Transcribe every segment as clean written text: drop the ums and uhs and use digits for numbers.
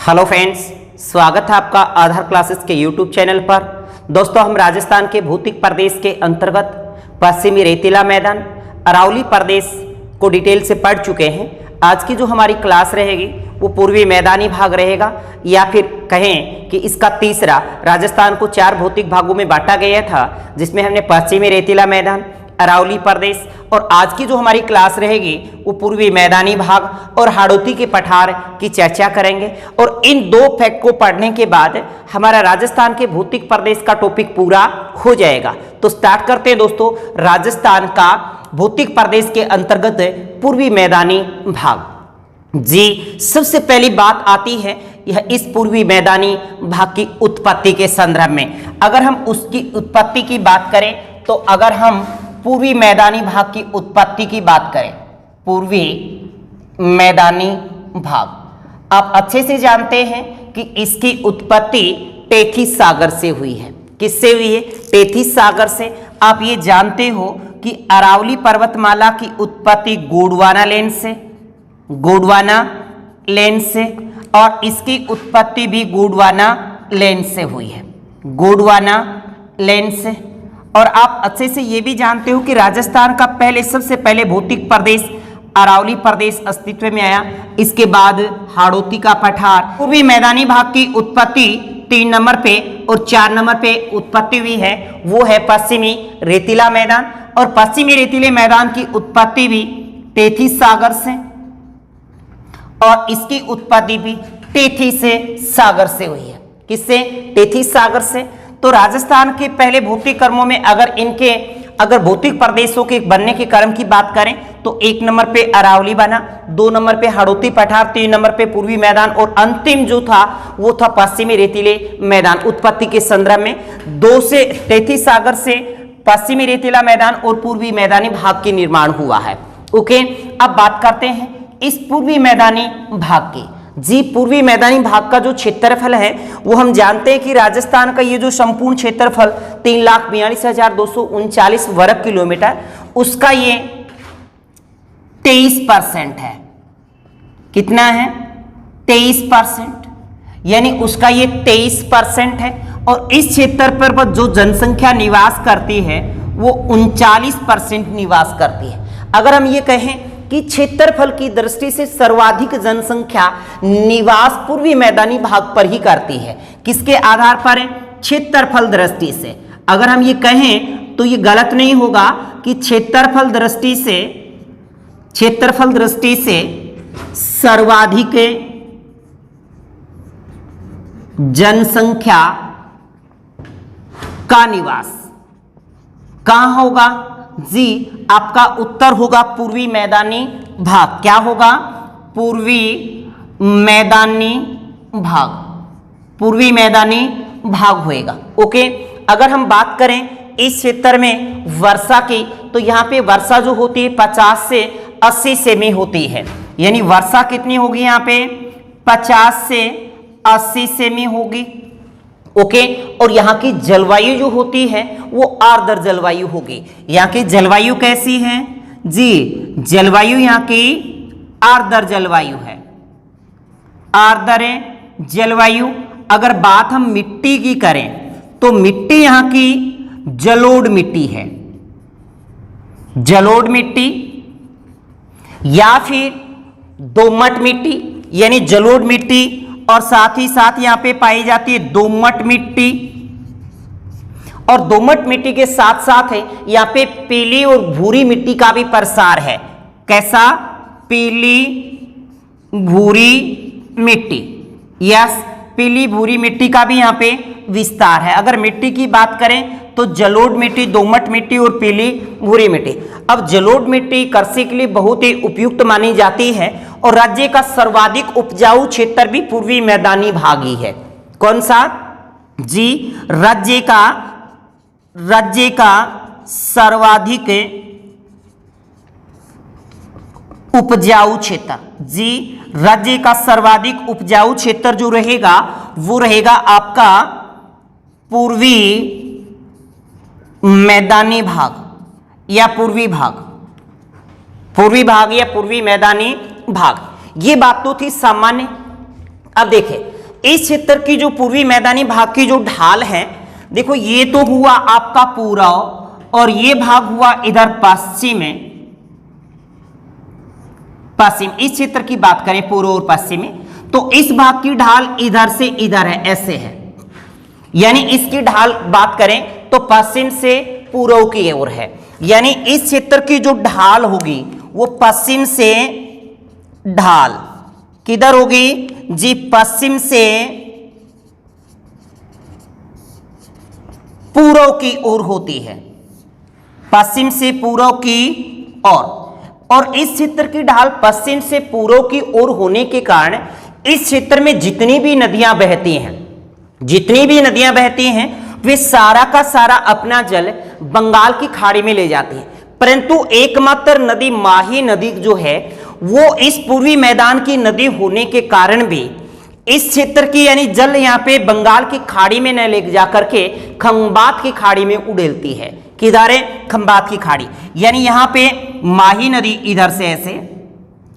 Hello friends, स्वागत है आपका आधार क्लासेस के यूट्यूब चैनल पर। दोस्तों, हम राजस्थान के भौतिक प्रदेश के अंतर्गत पश्चिमी रेतीला मैदान अरावली प्रदेश को डिटेल से पढ़ चुके हैं। आज की जो हमारी क्लास रहेगी वो पूर्वी मैदानी भाग रहेगा, या फिर कहें कि इसका तीसरा। राजस्थान को 4 भौतिक भागों में बांटा गया था, जिसमें हमने पश्चिमी रेतीला मैदान, अरावली प्रदेश और आज की जो हमारी क्लास रहेगी वो पूर्वी मैदानी भाग और हाड़ौती के पठार की चर्चा करेंगे। और इन 2 फैक्ट को पढ़ने के बाद हमारा राजस्थान के भौतिक प्रदेश का टॉपिक पूरा हो जाएगा। तो स्टार्ट करते हैं दोस्तों, राजस्थान का भौतिक प्रदेश के अंतर्गत पूर्वी मैदानी भाग। जी, सबसे पहली बात आती है यह इस पूर्वी मैदानी भाग की उत्पत्ति के संदर्भ में। अगर हम उसकी उत्पत्ति की बात करें तो अगर हम पूर्वी मैदानी भाग की उत्पत्ति की बात करें, पूर्वी मैदानी भाग, आप अच्छे से जानते हैं कि इसकी उत्पत्ति टेथिस सागर से हुई है। किससे हुई है? टेथिस सागर से। आप ये जानते हो कि अरावली पर्वतमाला की उत्पत्ति गोंडवाना लेन से, गोंडवाना लेन से, और इसकी उत्पत्ति भी गोंडवाना लेन से हुई है, गोंडवाना लेन से। और आप अच्छे से ये भी जानते हो कि राजस्थान का सबसे पहले भौतिक प्रदेश अरावली प्रदेश अस्तित्व में आया। इसके बाद हाड़ौती का पठार। पूर्वी मैदानी भाग की उत्पत्ति 3 नंबर पे और 4 नंबर पे उत्पत्ति हुई है, वो है पश्चिमी रेतीला मैदान। और पश्चिमी रेतीले मैदान की उत्पत्ति भी टेथिस सागर से, और इसकी उत्पत्ति भी टेथिस सागर से हुई है। किससे? टेथिस सागर से। तो राजस्थान के पहले भौतिक कर्मों में अगर भौतिक प्रदेशों के बनने के क्रम की बात करें तो 1 नंबर पे अरावली बना, 2 नंबर पे हाड़ौती पठार, 3 नंबर पे पूर्वी मैदान, और अंतिम जो था वो था पश्चिमी रेतीले मैदान। उत्पत्ति के संदर्भ में 2 से टेथिस सागर से पश्चिमी रेतीला मैदान और पूर्वी मैदानी भाग के निर्माण हुआ है। ओके, अब बात करते हैं इस पूर्वी मैदानी भाग की। जी, पूर्वी मैदानी भाग का जो क्षेत्रफल है वो हम जानते हैं कि राजस्थान का ये जो संपूर्ण क्षेत्रफल 3,42,239 वर्ग किलोमीटर, उसका ये 23% है। कितना है? 23%, यानी उसका ये 23% है। और इस क्षेत्र पर जो जनसंख्या निवास करती है वो 39% निवास करती है। अगर हम ये कहें कि क्षेत्रफल की दृष्टि से सर्वाधिक जनसंख्या निवास पूर्वी मैदानी भाग पर ही करती है। किसके आधार पर? क्षेत्रफल दृष्टि से। अगर हम ये कहें तो ये गलत नहीं होगा कि क्षेत्रफल दृष्टि से सर्वाधिक जनसंख्या का निवास कहां होगा? जी, आपका उत्तर होगा पूर्वी मैदानी भाग। क्या होगा? पूर्वी मैदानी भाग, पूर्वी मैदानी भाग होएगा। ओके, अगर हम बात करें इस क्षेत्र में वर्षा की, तो यहाँ पे वर्षा जो होती है 50 से 80 सेमी होती है, यानी वर्षा कितनी होगी यहाँ पे? 50 से 80 सेमी होगी। ओके, और यहाँ की जलवायु जो होती है वो आर्द्र जलवायु होगी। यहाँ की जलवायु कैसी है? जी, जलवायु यहाँ की आर्द्र जलवायु है, आर्द्र जलवायु। अगर बात हम मिट्टी की करें तो मिट्टी यहाँ की जलोढ़ मिट्टी है, जलोढ़ मिट्टी, या फिर दोमट मिट्टी, यानी जलोढ़ मिट्टी और साथ ही साथ यहाँ पे पाई जाती है दोमट मिट्टी। और दोमट मिट्टी के साथ साथ है यहाँ पे पीली और भूरी मिट्टी का भी प्रसार है। कैसा? पीली भूरी मिट्टी, यस, पीली भूरी मिट्टी का भी यहाँ पे विस्तार है। अगर मिट्टी की बात करें तो जलोढ़ मिट्टी, दोमट मिट्टी और पीली भूरी मिट्टी। अब जलोढ़ मिट्टी कृषि के लिए बहुत ही उपयुक्त मानी जाती है, और राज्य का सर्वाधिक उपजाऊ क्षेत्र भी पूर्वी मैदानी भाग ही है। कौन सा? जी, राज्य का सर्वाधिक उपजाऊ क्षेत्र। जी, राज्य का सर्वाधिक उपजाऊ क्षेत्र जो रहेगा वो रहेगा आपका पूर्वी मैदानी भाग या पूर्वी भाग, पूर्वी भाग या पूर्वी मैदानी भाग। ये बात तो थी सामान्य। अब देखें इस क्षेत्र की जो पूर्वी मैदानी भाग की जो ढाल है, देखो ये तो हुआ आपका पूर्व और ये भाग हुआ इधर पश्चिम में, पश्चिम इस क्षेत्र की बात करें पूर्व और पश्चिम में, तो इस भाग की ढाल इधर से इधर है, ऐसे है, यानी इसकी ढाल बात करें तो पश्चिम से पूर्व की ओर है, यानी इस क्षेत्र की जो ढाल होगी वो पश्चिम से ढाल किधर होगी जी, पश्चिम से पूर्व की ओर होती है, पश्चिम से पूर्व की ओर। और इस क्षेत्र की ढाल पश्चिम से पूर्व की ओर होने के कारण इस क्षेत्र में जितनी भी नदियां बहती हैं, जितनी भी नदियां बहती हैं वे सारा का सारा अपना जल बंगाल की खाड़ी में ले जाती हैं, परंतु एकमात्र नदी माही नदी जो है वो इस पूर्वी मैदान की नदी होने के कारण भी इस क्षेत्र की यानी जल यहाँ पे बंगाल की खाड़ी में न ले जाकर के खंबात की खाड़ी में उड़ेलती है। किधर है? खंबात की खाड़ी, यानी यहाँ पे माही नदी इधर से ऐसे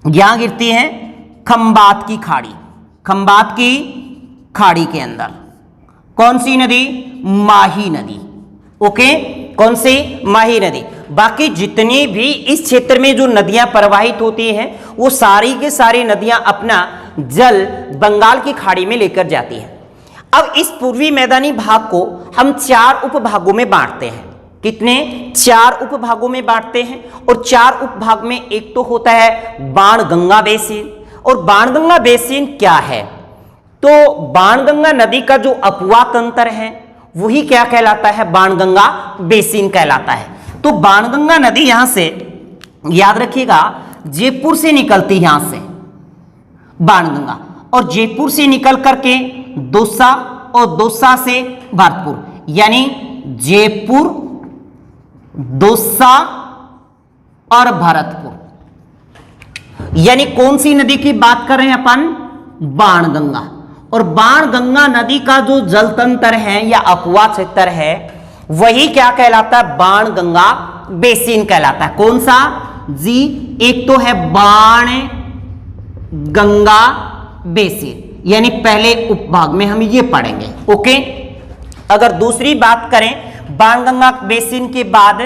यहां गिरती है खंबात की खाड़ी, खंबात की खाड़ी के अंदर कौन सी नदी? माही नदी। ओके, कौन सी? माही नदी। बाकी जितनी भी इस क्षेत्र में जो नदियां प्रवाहित होती हैं वो सारी की सारी नदियां अपना जल बंगाल की खाड़ी में लेकर जाती हैं। अब इस पूर्वी मैदानी भाग को हम 4 उपभागों में बांटते हैं। कितने? 4 उपभागों में बांटते हैं। और 4 उपभाग में एक तो होता है बाणगंगा बेसिन। और बाणगंगा बेसिन क्या है? तो बाणगंगा नदी का जो अपुआ तंत्र है वही क्या कहलाता है? बाणगंगा बेसिन कहलाता है। तो बाणगंगा नदी यहां से याद रखिएगा जयपुर से निकलती, यहां से बाणगंगा, और जयपुर से निकल करके दौसा और दौसा से भरतपुर, यानी जयपुर, दौसा और भरतपुर, यानी कौन सी नदी की बात कर रहे हैं अपन? बाणगंगा। और बाणगंगा नदी का जो जल तंत्र है या अपुआ क्षेत्र है वही क्या कहलाता है? बाणगंगा बेसिन कहलाता है। कौन सा जी? एक तो है बाण गंगा बेसिन, यानी पहले उपभाग में हम ये पढ़ेंगे। ओके, अगर दूसरी बात करें बाणगंगा बेसिन के बाद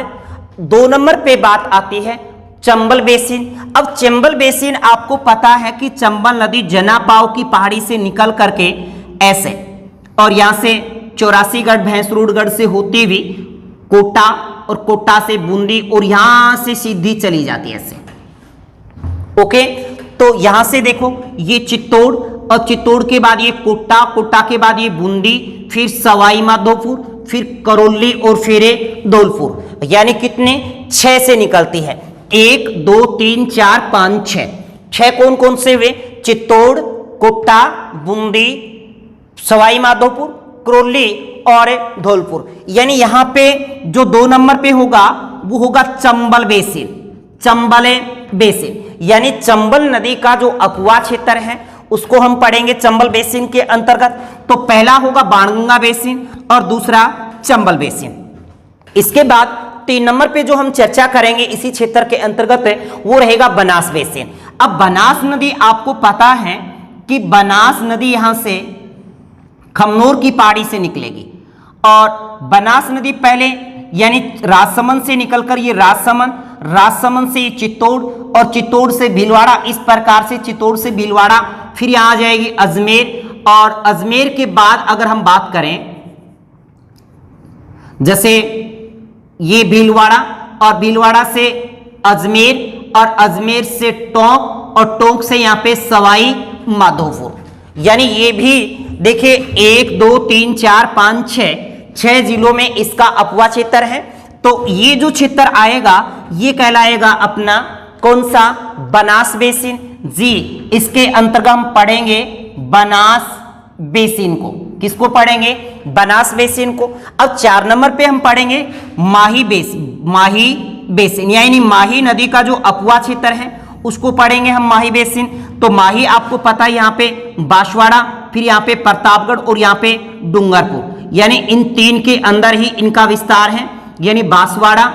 2 नंबर पे बात आती है चंबल बेसिन। अब चंबल बेसिन आपको पता है कि चंबल नदी जनापाव की पहाड़ी से निकल करके ऐसे और यहां से 84गढ़ भैंसरूडगढ़ से होती हुई कोटा और कोटा से बूंदी और यहां से सीधी चली जाती है ऐसे। ओके, तो यहां से देखो ये चित्तौड़ और चित्तौड़ के बाद ये कोटा, कोटा के बाद ये बूंदी, फिर सवाई माधोपुर, फिर करौली और फिर धौलपुर, यानी कितने? 6 से निकलती है। 1 2 3 4 5 6 कौन कौन से हुए? चित्तौड़, कोटा, बूंदी, सवाई माधोपुर, करौली और धौलपुर। यानी यहां पे जो 2 नंबर पे होगा वो होगा चंबल बेसिन, चंबल बेसिन, यानी चंबल नदी का जो अपुआ क्षेत्र है उसको हम पढ़ेंगे चंबल बेसिन के अंतर्गत। तो पहला होगा बाणगंगा बेसिन और दूसरा चंबल बेसिन। इसके बाद 3 नंबर पे जो हम चर्चा करेंगे इसी क्षेत्र के अंतर्गत है वो रहेगा बनास बेसिन। अब बनास नदी आपको पता है कि बनास नदी यहां से खमनोर की पहाड़ी से निकलेगी और बनास नदी पहले यानी राजसमंद से निकलकर ये राजसमंद, राजसमंद से चित्तौड़ और चित्तौड़ से भीलवाड़ा, इस प्रकार से चित्तौड़ से भीलवाड़ा, फिर यहां आ जाएगी अजमेर और अजमेर के बाद अगर हम बात करें जैसे ये भीलवाड़ा और भीलवाड़ा से अजमेर और अजमेर से टोंक और टोंक से यहां पे सवाई माधोपुर, यानी ये भी देखिए 1 2 3 4 5 6 जिलों में इसका अपुआ क्षेत्र है। तो ये जो क्षेत्र आएगा ये कहलाएगा अपना कौन सा? बनास बेसिन। जी, इसके अंतर्गत हम पढ़ेंगे बनास बेसिन को। किसको पढ़ेंगे? बनास बेसिन को। अब 4 नंबर पे हम पढ़ेंगे माही बेसिन, माही बेसिन, यानी माही नदी का जो अपुआ क्षेत्र है उसको पढ़ेंगे हम माही बेसिन। तो माही आपको पता है यहाँ पे बांसवाड़ा, फिर यहाँ पे प्रतापगढ़ और यहाँ पे डूंगरपुर, यानी इन 3 के अंदर ही इनका विस्तार है, यानी बांसवाड़ा,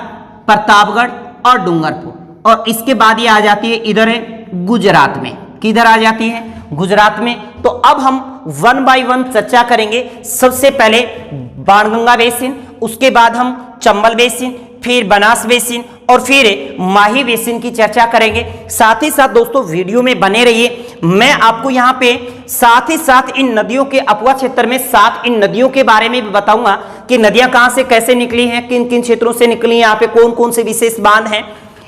प्रतापगढ़ और डूंगरपुर। और इसके बाद ये आ जाती है इधर है गुजरात में। किधर आ जाती है? गुजरात में। तो अब हम वन बाय वन चर्चा करेंगे। सबसे पहले बाणगंगा बेसिन, उसके बाद हम चंबल बेसिन, फिर बनास बेसिन और फिर माही बेसिन की चर्चा करेंगे। साथ ही साथ दोस्तों वीडियो में बने रहिए। मैं आपको यहाँ पे साथ ही साथ इन नदियों के अपुआ क्षेत्र में 7 इन नदियों के बारे में भी बताऊंगा कि नदियां कहां से कैसे निकली हैं, किन किन क्षेत्रों से निकली, यहाँ पे कौन कौन से विशेष बांध हैं।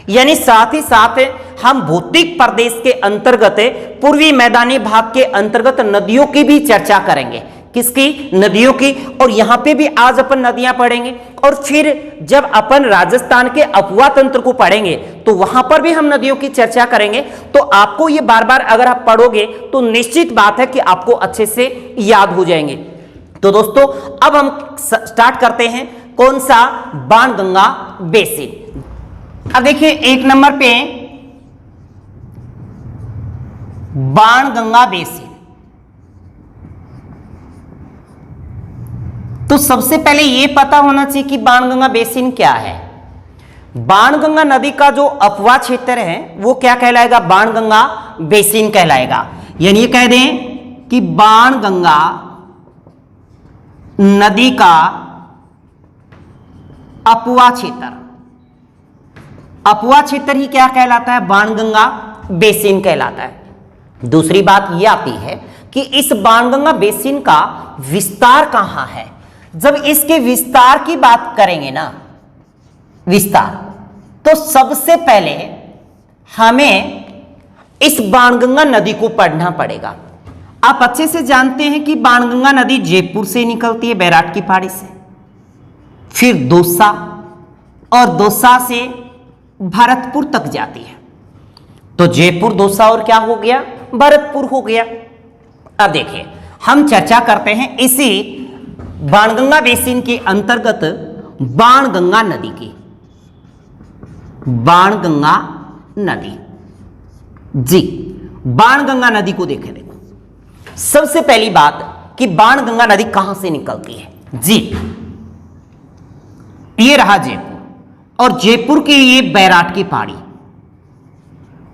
यानी साथ ही साथ हम भौतिक प्रदेश के अंतर्गत पूर्वी मैदानी भाग के अंतर्गत नदियों की भी चर्चा करेंगे। किसकी? नदियों की। और यहां पे भी आज अपन नदियां पढ़ेंगे और फिर जब अपन राजस्थान के अपुआ तंत्र को पढ़ेंगे तो वहां पर भी हम नदियों की चर्चा करेंगे। तो आपको ये बार बार अगर आप पढ़ोगे तो निश्चित बात है कि आपको अच्छे से याद हो जाएंगे। तो दोस्तों अब हम स्टार्ट करते हैं। कौन सा? बाणगंगा बेसिन। अब देखिए 1 नंबर पे बाणगंगा बेसिन। तो सबसे पहले यह पता होना चाहिए कि बाणगंगा बेसिन क्या है। बाणगंगा नदी का जो अपुआ क्षेत्र है वो क्या कहलाएगा? बाणगंगा बेसिन कहलाएगा। यानी ये कह दें कि बाणगंगा नदी का अपुआ क्षेत्र, अपुआ क्षेत्र ही क्या कहलाता है? बाणगंगा बेसिन कहलाता है। दूसरी बात यह आती है कि इस बाणगंगा बेसिन का विस्तार कहां है। जब इसके विस्तार की बात करेंगे ना, विस्तार, तो सबसे पहले हमें इस बाणगंगा नदी को पढ़ना पड़ेगा। आप अच्छे से जानते हैं कि बाणगंगा नदी जयपुर से निकलती है, बैराट की पहाड़ी से, फिर दौसा और दौसा से भरतपुर तक जाती है। तो जयपुर, दौसा और क्या हो गया? भरतपुर हो गया। अब देखिए हम चर्चा करते हैं इसी बाणगंगा बेसिन के अंतर्गत बाणगंगा नदी की। बाणगंगा नदी जी, बाणगंगा नदी को देखें। देखो सबसे पहली बात कि बाणगंगा नदी कहां से निकलती है जी। ये रहा जयपुर और जयपुर की ये बैराट की पहाड़ी,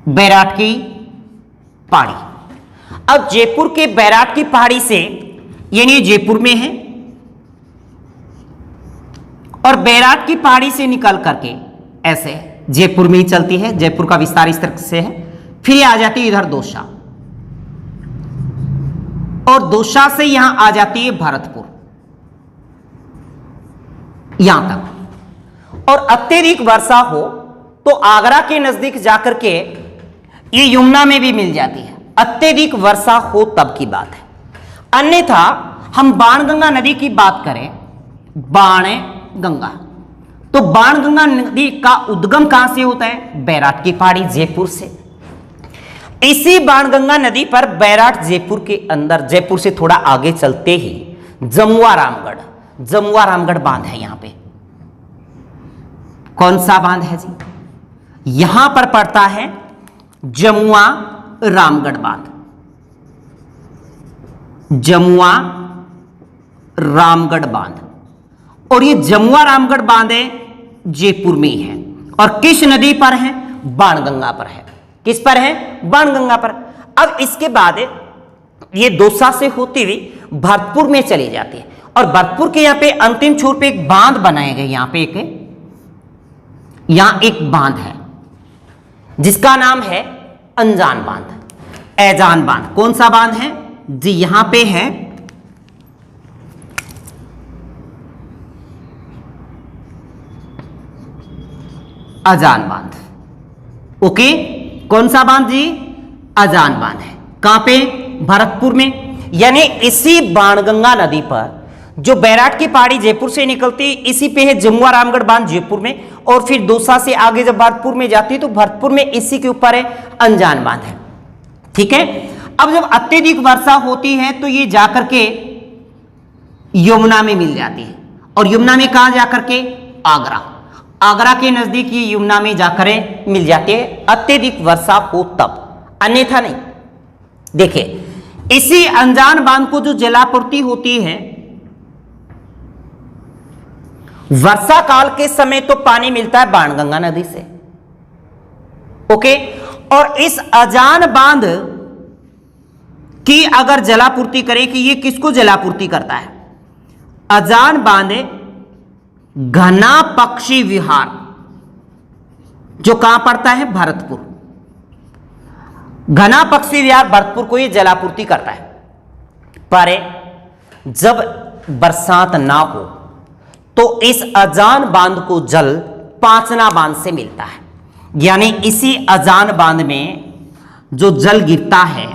बैराट की पहाड़ी। अब जयपुर के बैराट की पहाड़ी से, यानी जयपुर में है और बैराट की पहाड़ी से निकल करके ऐसे जयपुर में ही चलती है। जयपुर का विस्तार इस तरह से है। फिर ये आ जाती है इधर दौसा और दौसा से यहां आ जाती है भरतपुर, यहां तक। और अत्यधिक वर्षा हो तो आगरा के नजदीक जाकर के ये यमुना में भी मिल जाती है। अत्यधिक वर्षा हो तब की बात है। अन्यथा हम बाणगंगा नदी की बात करें, बाणगंगा, तो बाणगंगा नदी का उद्गम कहां से होता है? बैराट की पहाड़ी, जयपुर से। इसी बाणगंगा नदी पर बैराट जयपुर के अंदर, जयपुर से थोड़ा आगे चलते ही जमुआ रामगढ़, जमुआ रामगढ़ बांध है। यहां पे कौन सा बांध है जी? यहां पर पड़ता है जमुआ रामगढ़ बांध। जमुआ रामगढ़ बांध, और ये जमुआ रामगढ़ बांध है जयपुर में ही है। और किस नदी पर है? बाणगंगा पर है। किस पर है? बाणगंगा पर। अब इसके बाद ये दौसा से होती हुई भरतपुर में चली जाती है और भरतपुर के यहां पे अंतिम छोर पे एक बांध बनाए गए। यहां पे यहां एक बांध है जिसका नाम है अनजान बांध, ऐजान बांध। कौन सा बांध है जी? यहां पे है अजान बांध। ओके, कौन सा बांध जी? अजान बांध है। कहां पे? भरतपुर में। यानी इसी बाणगंगा नदी पर जो बैराट की पहाड़ी जयपुर से निकलती, इसी पे है जमुआ रामगढ़ बांध जयपुर में। और फिर दौसा से आगे जब भरतपुर में जाती है तो भरतपुर में इसी के ऊपर है अनजान बांध है। ठीक है। अब जब अत्यधिक वर्षा होती है तो ये जाकर के यमुना में मिल जाती है। और यमुना में कहां जाकर के? आगरा, आगरा के नजदीक ये यमुना में जाकर मिल जाती है अत्यधिक वर्षा हो तब, अन्यथा नहीं। देखिए इसी अनजान बांध को जो जलापूर्ति होती है वर्षा काल के समय तो पानी मिलता है बाणगंगा नदी से। ओके, और इस अजान बांध कि अगर जलापूर्ति करे कि ये किसको जलापूर्ति करता है? अजान बांध घना पक्षी विहार, जो कहां पड़ता है? भरतपुर। घना पक्षी विहार भरतपुर को ये जलापूर्ति करता है। पर जब बरसात ना हो तो इस अजान बांध को जल पांचना बांध से मिलता है, यानी इसी अजान बांध में जो जल गिरता है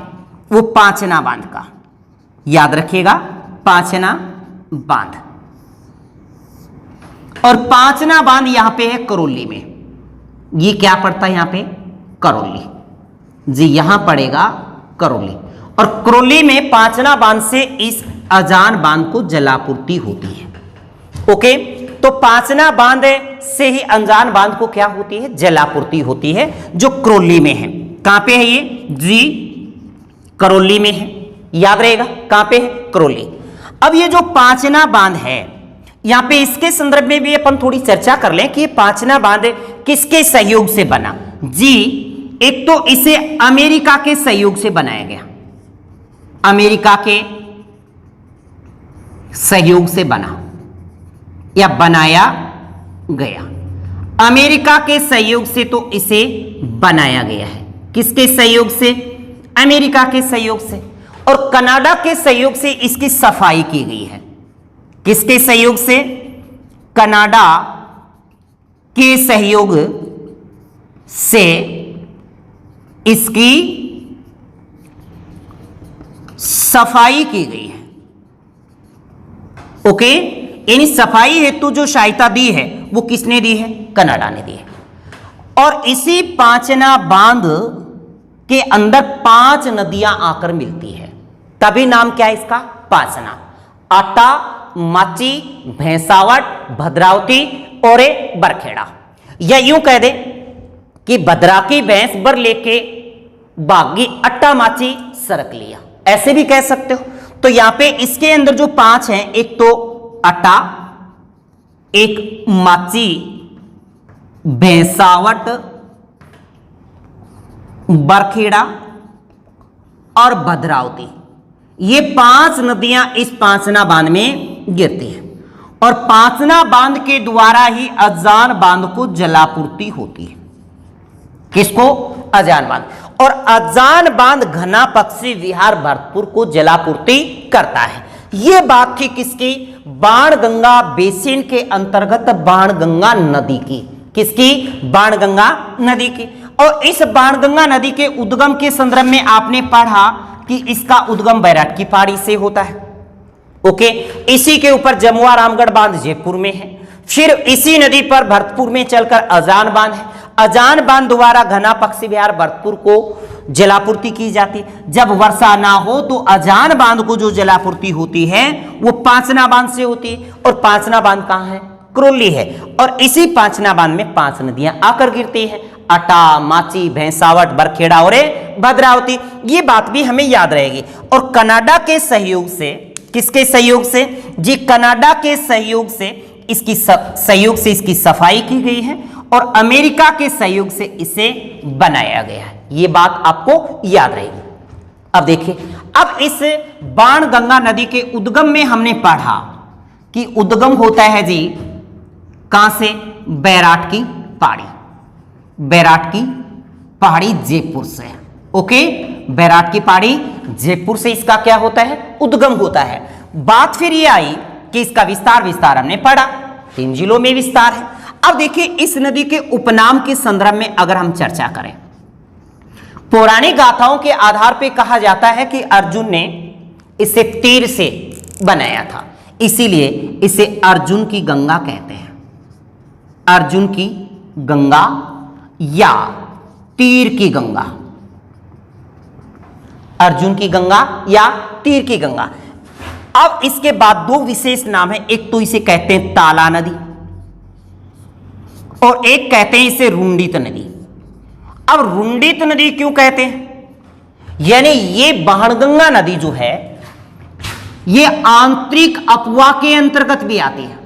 वो पांचना बांध का, याद रखिएगा, पांचना बांध। और पांचना बांध यहां पे है करौली में। ये क्या पड़ता है यहां पे? करौली जी, यहां पड़ेगा करौली। और करौली में पांचना बांध से इस अजान बांध को जलापूर्ति होती है। ओके, तो पांचना बांध से ही अजान बांध को क्या होती है? जलापूर्ति होती है, जो करौली में है। कहां पे है ये? जी, करौली में है। याद रहेगा कहां पे है? करौली। अब ये जो पांचना बांध है, यहां पे इसके संदर्भ में भी अपन थोड़ी चर्चा कर लें कि ये पांचना बांध किसके सहयोग से बना। जी, एक तो इसे अमेरिका के सहयोग से बनाया गया, अमेरिका के सहयोग से बना या बनाया गया। अमेरिका के सहयोग से तो इसे बनाया गया है। किसके सहयोग से? अमेरिका के सहयोग से। और कनाडा के सहयोग से इसकी सफाई की गई है। किसके सहयोग से? कनाडा के सहयोग से इसकी सफाई की गई है। ओके, यानी सफाई हेतु जो सहायता दी है वो किसने दी है? कनाडा ने दी है। और इसी पांचना बांध के अंदर 5 नदियां आकर मिलती है, तभी नाम क्या है इसका? पांचना। आटा, माची, भैंसावट, भद्रावती और बरखेड़ा। या यूं कह दे कि भद्रा की भैंस बर लेके बागी, अट्टा माची सरक लिया, ऐसे भी कह सकते हो। तो यहां पे इसके अंदर जो 5 हैं, एक तो अटा, एक माची, भैंसावट, बरखेड़ा और भद्रावती, ये 5 नदियां इस पांचना बांध में गिरती हैं। और पांचना बांध के द्वारा ही अजान बांध को जलापूर्ति होती है। किसको? अजान बांध। और अजान बांध घना पक्षी विहार भरतपुर को जलापूर्ति करता है। यह बात थी किसकी? बाणगंगा बेसिन के अंतर्गत बाणगंगा नदी की। किसकी? बाणगंगा नदी की। और इस बाणगंगा नदी के उद्गम के संदर्भ में आपने पढ़ा कि इसका उद्गम बैराट की पहाड़ी से होता है। ओके, इसी के ऊपर जमुआ रामगढ़ बांध जयपुर में है। फिर इसी नदी पर भरतपुर में चलकर अजान बांध है। अजान बांध द्वारा घना पक्षी विहार भरतपुर को जलापूर्ति की जाती है। जब वर्षा ना हो तो अजान बांध को जो जलापूर्ति होती है वो पांचना बांध से होती है। और पांचना बांध कहां है? करौली है। और इसी पांचना बांध में 5 नदियां आकर गिरती है, अटा, माची, भैंसावट, बरखेड़ा और भद्रावती। ये बात भी हमें याद रहेगी। और कनाडा के सहयोग से, किसके सहयोग से? जी, कनाडा के सहयोग से इसकी सफाई की गई है और अमेरिका के सहयोग से इसे बनाया गया है। ये बात आपको याद रहेगी। अब देखिए, अब इस बाणगंगा नदी के उद्गम में हमने पढ़ा कि उद्गम होता है जी कहां से? बैराट की पहाड़ी। बैराट की पहाड़ी जयपुर से। ओके, बैराट की पहाड़ी जयपुर से इसका क्या होता है? उद्गम होता है। बात फिर ये आई कि इसका विस्तार हमने पढ़ा, 3 जिलों में विस्तार है। अब देखिए, इस नदी के उपनाम के संदर्भ में अगर हम चर्चा करें, पौराणिक गाथाओं के आधार पर कहा जाता है कि अर्जुन ने इसे तीर से बनाया था, इसीलिए इसे अर्जुन की गंगा कहते हैं। अर्जुन की गंगा या तीर की गंगा। अर्जुन की गंगा या तीर की गंगा। अब इसके बाद 2 विशेष नाम है। एक तो इसे कहते हैं ताला नदी और एक कहते हैं इसे रुंडित नदी। अब रुंडित नदी क्यों कहते हैं? यानी ये बाणगंगा नदी जो है ये आंतरिक अपवा के अंतर्गत भी आती है।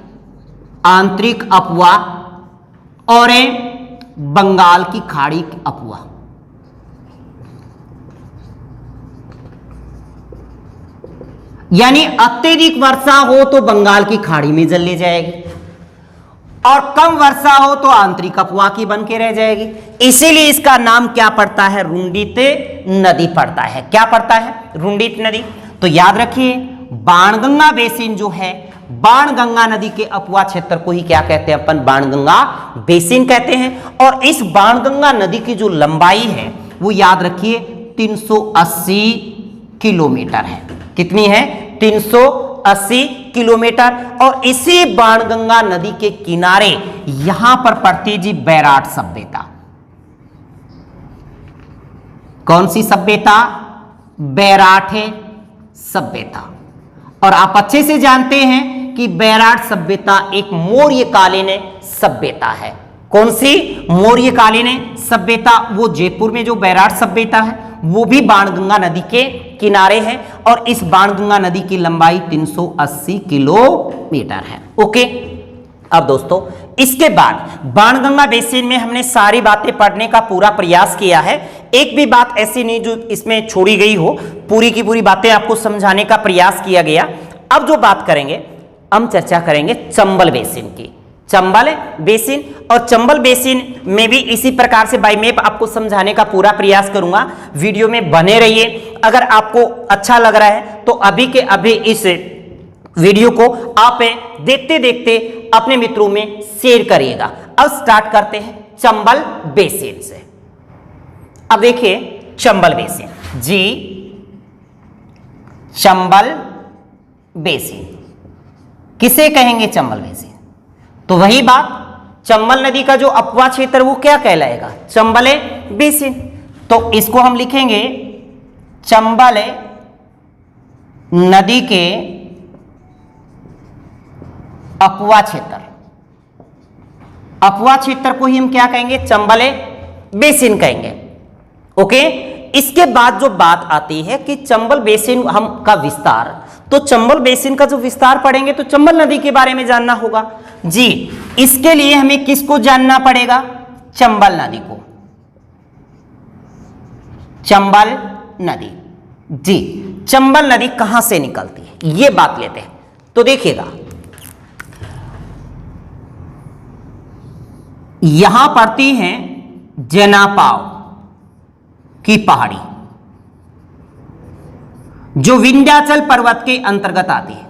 आंतरिक अपवा और बंगाल की खाड़ी अपवा। यानी अत्यधिक वर्षा हो तो बंगाल की खाड़ी में जल जाएगी और कम वर्षा हो तो आंतरिक अफवाह की बन के रह जाएगी। इसीलिए इसका नाम क्या पड़ता है? रुंडित नदी पड़ता है। क्या पड़ता है? रुंडित नदी। तो याद रखिए बाणगंगा बेसिन जो है, बाणगंगा नदी के अपवा क्षेत्र को ही क्या कहते हैं? अपन बाणगंगा बेसिन कहते हैं। और इस बाणगंगा नदी की जो लंबाई है वो याद रखिए 380 किलोमीटर है। कितनी है? 380 किलोमीटर। और इसी बाणगंगा नदी के किनारे यहां पर पड़ती जी बैराट सभ्यता। कौन सी सभ्यता? बैराठ सभ्यता। और आप अच्छे से जानते हैं कि बैराट सभ्यता एक मौर्यकालीन सभ्यता है। कौन सी? मौर्यकालीन सभ्यता। वो जयपुर में जो बैराट सभ्यता है वो भी बाणगंगा नदी के किनारे है और इस बाणगंगा नदी की लंबाई 380 किलोमीटर है। ओके। अब दोस्तों इसके बाद बाणगंगा बेसिन में हमने सारी बातें पढ़ने का पूरा प्रयास किया है। एक भी बात ऐसी नहीं जो इसमें छोड़ी गई हो, पूरी की पूरी बातें आपको समझाने का प्रयास किया गया। अब जो बात करेंगे, हम चर्चा करेंगे चंबल बेसिन की। चंबल बेसिन, और चंबल बेसिन में भी इसी प्रकार से बाय मैप आपको समझाने का पूरा प्रयास करूंगा। वीडियो में बने रहिए। अगर आपको अच्छा लग रहा है तो अभी के अभी इस वीडियो को आप देखते देखते अपने मित्रों में शेयर करिएगा। अब स्टार्ट करते हैं चंबल बेसिन से। अब देखिए चंबल बेसिन जी, चंबल बेसिन किसे कहेंगे? चंबल बेसिन। तो वही बात, चंबल नदी का जो अपवा क्षेत्र वो क्या कहलाएगा? चंबल बेसिन। तो इसको हम लिखेंगे चंबल नदी के अपवा क्षेत्र। अपवा क्षेत्र को ही हम क्या कहेंगे? चंबल बेसिन कहेंगे। ओके। इसके बाद जो बात आती है कि चंबल बेसिन हम का विस्तार, तो चंबल बेसिन का जो विस्तार पढ़ेंगे तो चंबल नदी के बारे में जानना होगा जी। इसके लिए हमें किसको जानना पड़ेगा? चंबल नदी को। चंबल नदी जी, चंबल नदी कहां से निकलती है ये बात लेते हैं। तो देखिएगा यहां पड़ती हैं जनापाव की पहाड़ी जो विंध्याचल पर्वत के अंतर्गत आती है।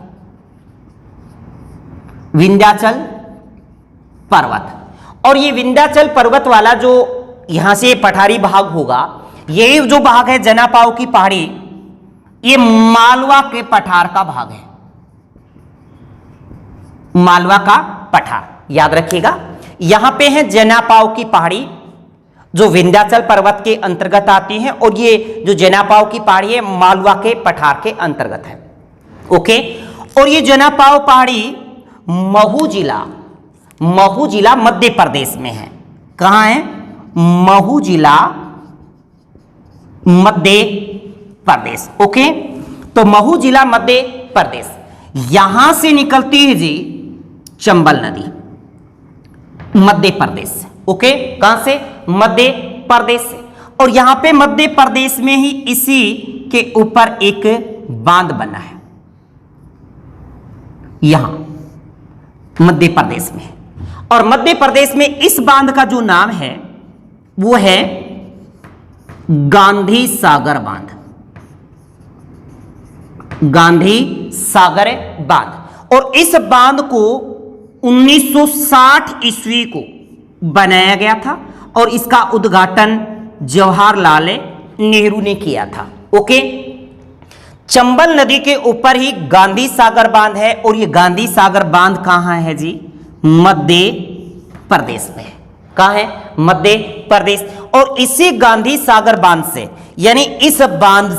विंध्याचल पर्वत, और ये विंध्याचल पर्वत वाला जो यहां से पठारी भाग होगा, यही जो भाग है जनापाव की पहाड़ी, ये मालवा के पठार का भाग है। मालवा का पठार याद रखिएगा। यहां पे है जनापाव की पहाड़ी जो विंध्याचल पर्वत के अंतर्गत आती है, और ये जो जनापाव की पहाड़ी है मालवा के पठार के अंतर्गत है। ओके। और ये जनापाव पहाड़ी महू जिला मध्य प्रदेश में है। कहां है? महू जिला मध्य प्रदेश। ओके। तो महू जिला मध्य प्रदेश, यहां से निकलती है जी चंबल नदी मध्य प्रदेश से। ओके। कहां से? मध्य प्रदेश से। और यहां पे मध्य प्रदेश में ही इसी के ऊपर एक बांध बना है, यहां मध्य प्रदेश में। और मध्य प्रदेश में इस बांध का जो नाम है वो है गांधी सागर बांध। गांधी सागर बांध। और इस बांध को 1960 ईस्वी को बनाया गया था और इसका उद्घाटन जवाहरलाल नेहरू ने किया था। ओके। चंबल नदी के ऊपर ही गांधी सागर बांध है, और ये गांधी सागर बांध कहां है जी? मध्य प्रदेश में है। कहां है? मध्य प्रदेश। और इसी गांधी सागर बांध से, यानी इस बांध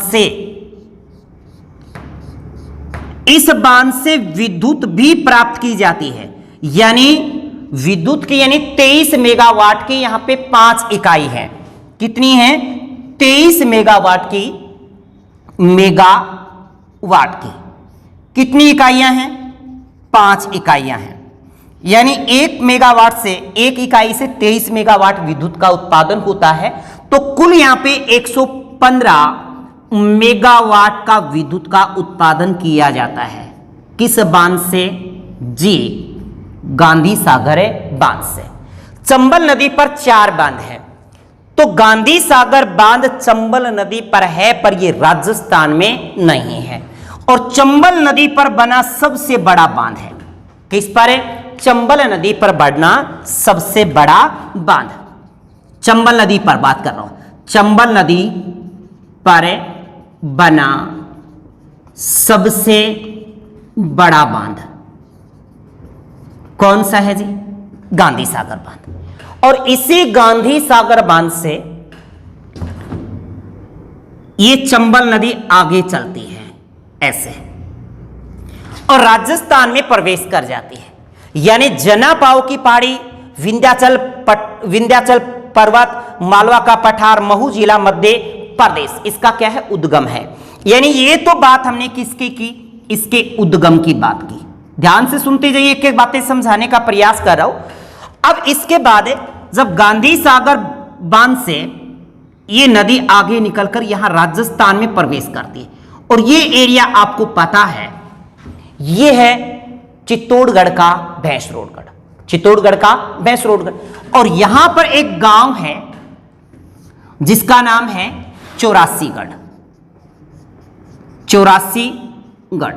से विद्युत भी प्राप्त की जाती है। यानी विद्युत की, यानी 23 मेगावाट की यहां पे 5 इकाई है। कितनी है? 23 मेगावाट की कितनी इकाइयां हैं? 5 इकाइयां हैं। यानी 1 मेगावाट से, एक इकाई से 23 मेगावाट विद्युत का उत्पादन होता है। तो कुल यहां पे 115 मेगावाट का विद्युत का उत्पादन किया जाता है। किस बांध से? जी, गांधी सागर बांध से। चंबल नदी पर 4 बांध है, तो गांधी सागर बांध चंबल नदी पर है, पर यह राजस्थान में नहीं है। और चंबल नदी पर बना सबसे बड़ा बांध है। किस पर है? चंबल नदी पर बना सबसे बड़ा बांध। चंबल नदी पर बात कर रहा हूं। चंबल नदी पर बना सबसे बड़ा बांध कौन सा है जी? गांधी सागर बांध। और इसी गांधी सागर बांध से ये चंबल नदी आगे चलती है ऐसे, और राजस्थान में प्रवेश कर जाती है। यानी जनापाव की पहाड़ी, विंध्याचल पर्वत, मालवा का पठार, महू जिला, मध्य प्रदेश, इसका क्या है? उद्गम है। यानी ये तो बात हमने किसकी की? इसके उद्गम की बात की। ध्यान से सुनते जाइए, एक एक बातें समझाने का प्रयास कर रहा हूं। अब इसके बाद जब गांधी सागर बांध से ये नदी आगे निकलकर यहां राजस्थान में प्रवेश करती है, और ये एरिया आपको पता है, ये है चित्तौड़गढ़ का भैंसरोडगढ़। चित्तौड़गढ़ का भैंसरोडगढ़। और यहां पर एक गांव है जिसका नाम है चौरासीगढ़। चौरासीगढ़।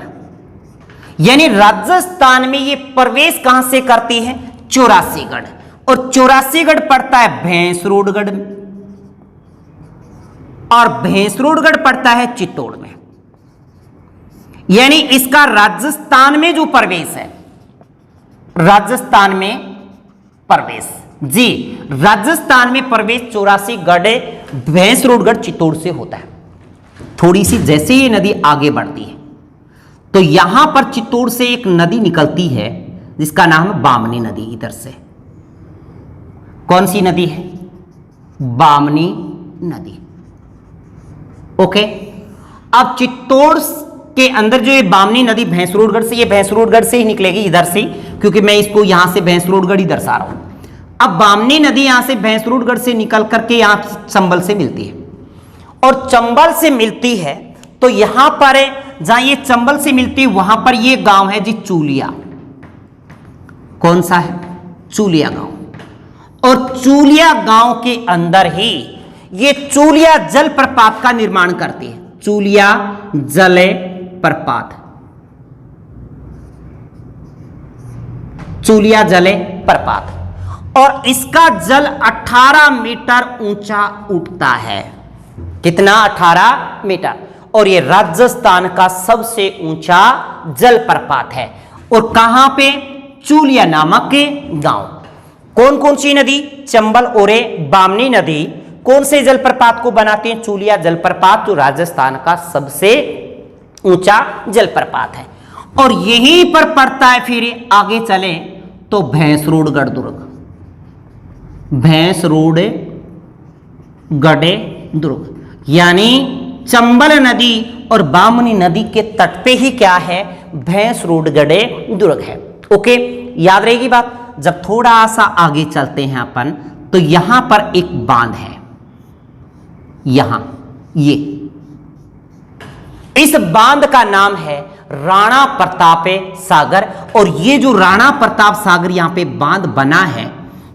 यानी राजस्थान में ये प्रवेश कहां से करती है? चौरासीगढ़। और चौरासीगढ़ पड़ता है भैंसरोडगढ़ में, और भैंसरोडगढ़ पड़ता है चित्तौड़ में। यानी इसका राजस्थान में जो प्रवेश है, राजस्थान में प्रवेश, जी, राजस्थान में प्रवेश चौरासीगढ़ भैंसरोडगढ़ चित्तौड़ से होता है। थोड़ी सी जैसे ये नदी आगे बढ़ती है तो यहां पर चित्तौड़ से एक नदी निकलती है जिसका नाम है बामनी नदी। इधर से कौन सी नदी है? बामनी नदी। ओके। अब चित्तौड़ के अंदर जो ये बामनी नदी भैंसरोडगढ़ से, ये भैंसरोडगढ़ से ही निकलेगी, इधर से, क्योंकि मैं इसको यहां से भैंसरोडगढ़ ही दर्शा रहा हूं। अब बामनी नदी यहां से भैंसरोडगढ़ से निकल करके यहां चंबल से मिलती है, और चंबल से मिलती है तो यहां पर जहां ये चंबल से मिलती है वहां पर ये गांव है जी चूलिया। कौन सा है? चूलिया गांव। और चूलिया गांव के अंदर ही ये चूलिया जलप्रपात का निर्माण करती है। चूलिया जल प्रपात, चूलिया जल प्रपात। और इसका जल 18 मीटर ऊंचा उठता है। कितना? 18 मीटर। और ये राजस्थान का सबसे ऊंचा जलप्रपात है। और कहां पे? चूलिया नामक के गांव। कौन कौन सी नदी? चंबल और बामनी नदी कौन से जलप्रपात को बनाती है? चूलिया जलप्रपात, जो राजस्थान का सबसे ऊंचा जलप्रपात है। और यहीं पर पड़ता है, फिर आगे चले तो भैंसरोडगढ़ दुर्ग। भैंसरोडगढ़ दुर्ग। यानी चंबल नदी और बामनी नदी के तट पे ही क्या है? भैंसरोडगढ़ दुर्ग है। ओके, याद रहेगी बात। जब थोड़ा सा आगे चलते हैं अपन तो यहां पर एक बांध है, यहां ये, इस बांध का नाम है राणा प्रताप सागर। और ये जो राणा प्रताप सागर यहां पे बांध बना है,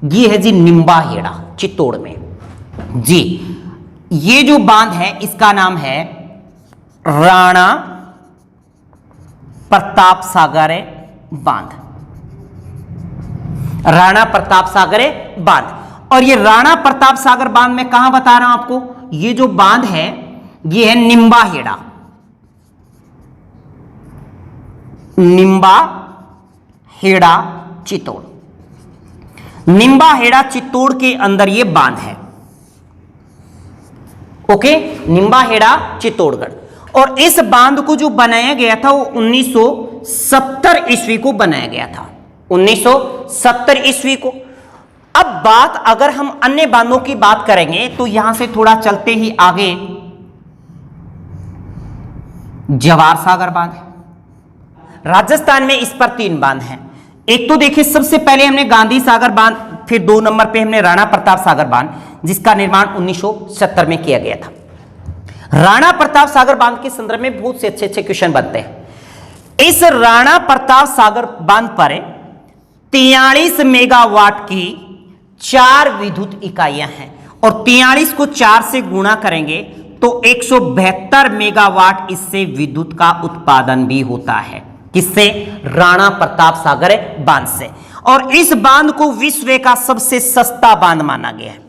ये है जी निम्बाहेड़ा, चित्तौड़ में। जी, ये जो बांध है इसका नाम है राणा प्रताप सागर बांध। राणा प्रताप सागर बांध। और ये राणा प्रताप सागर बांध में कहां बता रहा हूं आपको? ये जो बांध है ये है निम्बाहेड़ा। निम्बाहेड़ा चित्तौड़। निम्बाहेड़ा चित्तौड़ के अंदर ये बांध है। ओके, निम्बाहेड़ा चित्तौड़गढ़। और इस बांध को जो बनाया गया था वो 1970 ईस्वी को बनाया गया था। 1970 ईस्वी को। अब बात अगर हम अन्य बांधों की बात करेंगे तो यहां से थोड़ा चलते ही आगे जवाहर सागर बांध है। राजस्थान में इस पर 3 बांध हैं। एक तो देखिए, सबसे पहले हमने गांधी सागर बांध, फिर 2 नंबर पे हमने राणा प्रताप सागर बांध, जिसका निर्माण 1970 में किया गया था। राणा प्रताप सागर बांध के संदर्भ में बहुत से अच्छे अच्छे क्वेश्चन बनते हैं। इस राणा प्रताप सागर बांध पर 43 मेगावाट की 4 विद्युत इकाइयां हैं और 43 को 4 से गुणा करेंगे तो 172 मेगावाट इससे विद्युत का उत्पादन भी होता है। किससे? राणा प्रताप सागर बांध से। और इस बांध को विश्व का सबसे सस्ता बांध माना गया है।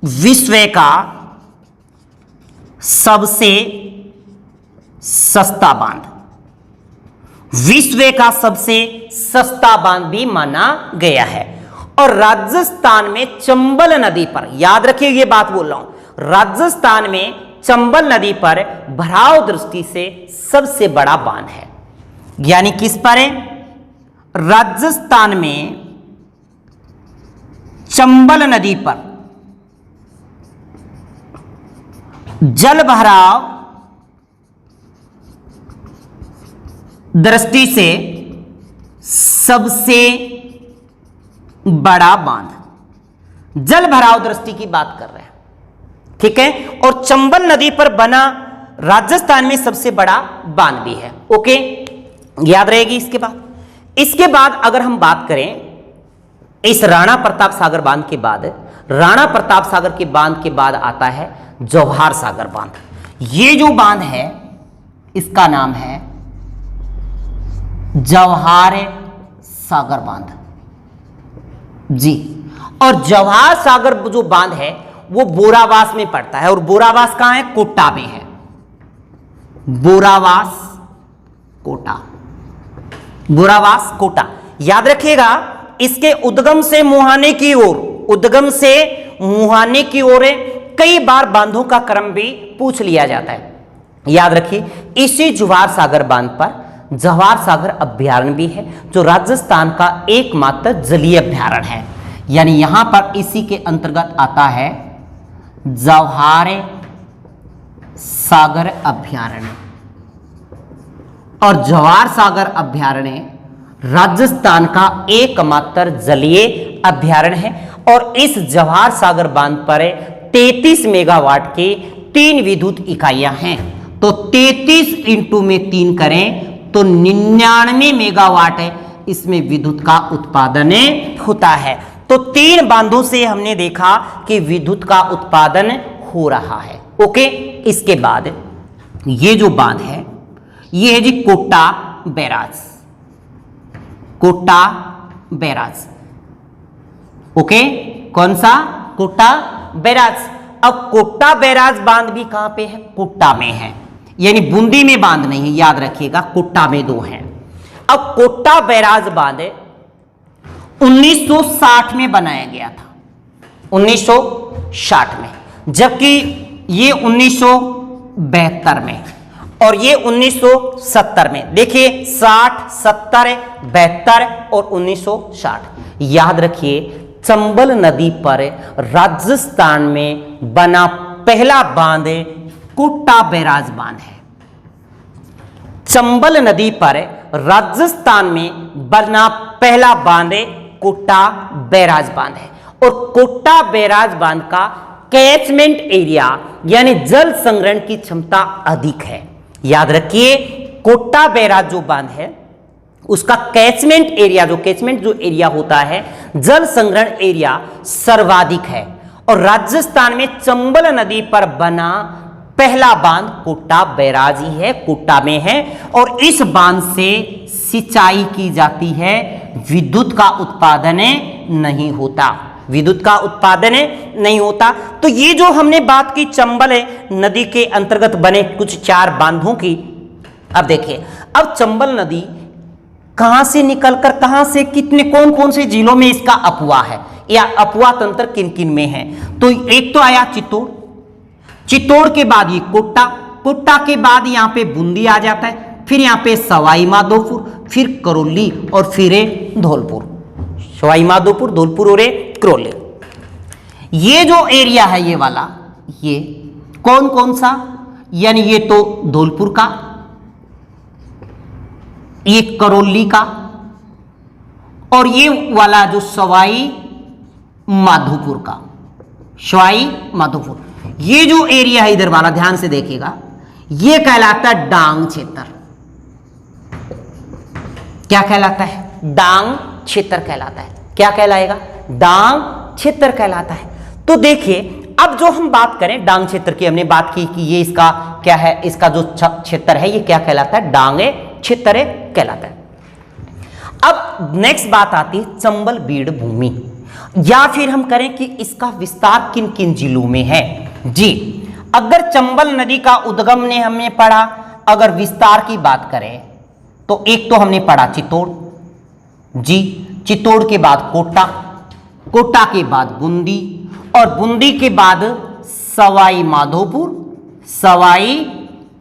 विश्व का सबसे सस्ता बांध, विश्व का सबसे सस्ता बांध भी माना गया है। और राजस्थान में चंबल नदी पर, याद रखिए ये बात बोल रहा हूं, राजस्थान में चंबल नदी पर भराव दृष्टि से सबसे बड़ा बांध है। यानी किस पर है? राजस्थान में चंबल नदी पर जल भराव दृष्टि से सबसे बड़ा बांध, जल भराव दृष्टि की बात कर रहे हैं, ठीक है। और चंबल नदी पर बना राजस्थान में सबसे बड़ा बांध भी है। ओके, याद रहेगी। इसके बाद अगर हम बात करें इस राणा प्रताप सागर बांध के बाद, राणा प्रताप सागर के बांध के बाद आता है जवाहर सागर बांध। ये जो बांध है इसका नाम है जवाहर सागर बांध जी। और जवाहर सागर जो बांध है वो बोरावास में पड़ता है। और बोरावास कहां है? कोटा में है। बोरावास कोटा, बोरावास कोटा। याद रखिएगा, इसके उद्गम से मुहाने की ओर, उद्गम से मुहाने की ओर कई बार बांधों का क्रम भी पूछ लिया जाता है। याद रखिए, इसी जवाहर सागर बांध पर जवाहर सागर अभ्यारण्य भी है जो राजस्थान का एकमात्र जलीय अभ्यारण्य है। यानी यहां पर इसी के अंतर्गत आता है जवाहर सागर अभ्यारण्य। और जवाहर सागर अभ्यारण्य राजस्थान का एकमात्र जलीय अभ्यारण्य है। और इस जवाहर सागर बांध पर 33 मेगावाट की 3 विद्युत इकाइयां हैं। तो 33 इंटू में 3 करें तो 99 मेगावाट है इसमें विद्युत का उत्पादन होता है। तो 3 बांधों से हमने देखा कि विद्युत का उत्पादन हो रहा है। ओके, इसके बाद ये जो बांध है ये है जी Kota barrage, Kota barrage. Okay, कौन सा? कोटा बैराज। अब कोटा बैराज बांध भी कहां पे है? कोटा में है। यानी बूंदी में बांध नहीं है, याद रखिएगा, कोटा में 2 हैं। अब कोटा बैराज बांध 1960 में बनाया गया था, 1960 में, जबकि ये 1972 में और ये 1970 में। देखिए 60, 70, 72 और 1960। याद रखिए, चंबल नदी पर राजस्थान में बना पहला बांध कोटा बैराज बांध है। चंबल नदी पर राजस्थान में बना पहला बांध कोटा बैराज बांध है। और कोटा बैराज बांध का कैचमेंट एरिया यानी जल संग्रहण की क्षमता अधिक है। याद रखिए, कोटा बैराज जो बांध है उसका कैचमेंट एरिया, जो कैचमेंट जो एरिया होता है, जल संग्रहण एरिया सर्वाधिक है। और राजस्थान में चंबल नदी पर बना पहला बांध कोटा बैराज ही है, कोटा में है। और इस बांध से सिंचाई की जाती है, विद्युत का उत्पादन नहीं होता, विद्युत का उत्पादन नहीं होता। तो ये जो हमने बात की चंबल नदी के अंतर्गत बने कुछ 4 बांधों की, अब देखिए, अब चंबल नदी कहां से निकलकर कहां से कितने कौन कौन से जिलों में इसका अपवाह है या अपवाह तंत्र किन किन में है। तो एक तो आया चित्तौड़, चित्तौड़ के बाद ये कोटा, कोटा के बाद यहां पे बूंदी आ जाता है, फिर यहां पे सवाई माधोपुर, फिर करौली और फिर धौलपुर, सवाई माधोपुर, धौलपुर और करौली। ये जो एरिया है ये वाला, ये कौन कौन सा, यानी ये तो धौलपुर का, ये करौली का और ये वाला जो सवाई माधोपुर का, सवाई माधोपुर, ये जो एरिया है इधर वाला, ध्यान से देखिएगा, ये कहलाता है डांग क्षेत्र। क्या कहलाता है? डांग क्षेत्र कहलाता है। क्या कहलाएगा? डांग क्षेत्र कहलाता है। तो देखिए, अब जो हम बात करें डांग क्षेत्र की, हमने बात की कि ये इसका क्या है, इसका जो क्षेत्र है ये क्या कहलाता है? डांगे क्षेत्र कहलाता है। अब नेक्स्ट बात आती है चंबल बीड़ भूमि, या फिर हम करें कि इसका विस्तार किन किन जिलों में है। जी, अगर चंबल नदी का उद्गम ने हमने पढ़ा, अगर विस्तार की बात करें तो एक तो हमने पढ़ा चित्तौड़, जी, चित्तौड़ के बाद कोटा, कोटा के बाद बूंदी, और बूंदी के बाद सवाई माधोपुर, सवाई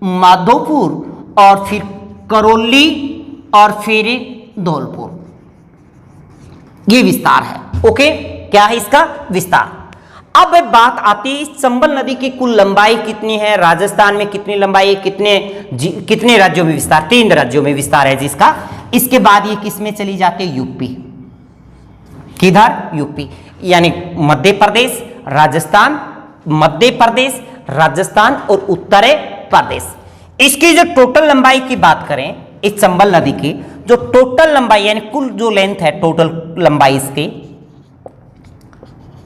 माधोपुर, और फिर करौली, और फिर धौलपुर। ये विस्तार है। ओके, क्या है इसका विस्तार। अब बात आती है चंबल नदी की कुल लंबाई कितनी है, राजस्थान में कितनी लंबाई है, कितने राज्यों में विस्तार? 3 राज्यों में विस्तार है जिसका। इसके बाद ये किस में चली जाती है? यूपी। किधर? यूपी, यानी मध्य प्रदेश, राजस्थान, मध्य प्रदेश, राजस्थान और उत्तर प्रदेश। इसकी जो टोटल लंबाई की बात करें, इस चंबल नदी की जो टोटल लंबाई यानी कुल जो लेंथ है, टोटल लंबाई इसकी,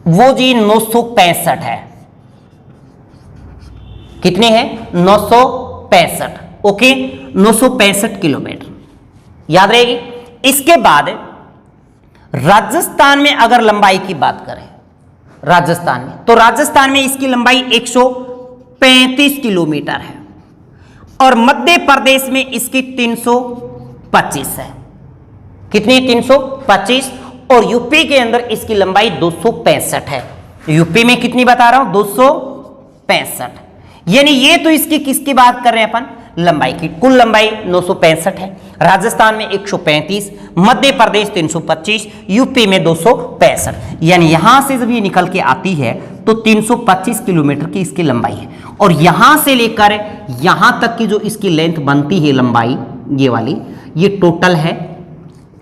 वो जी 965 है। कितनी है? 965। ओके, 965 किलोमीटर, याद रहेगी। इसके बाद राजस्थान में अगर लंबाई की बात करें, राजस्थान में, तो राजस्थान में इसकी लंबाई 135 किलोमीटर है, और मध्य प्रदेश में इसकी 325 है। कितनी? 325। और यूपी के अंदर इसकी लंबाई 265 है। यूपी में कितनी बता रहा हूं? 265। यानी ये तो इसकी किसकी बात कर रहे हैं अपन? लंबाई की। कुल लंबाई 965 है, राजस्थान में 135, मध्य प्रदेश 325, यूपी में 265। यानी यहां से जब ये निकल के आती है तो 325 किलोमीटर की इसकी लंबाई है, और यहां से लेकर यहां तक की जो इसकी लेंथ बनती है लंबाई, ये वाली, ये टोटल है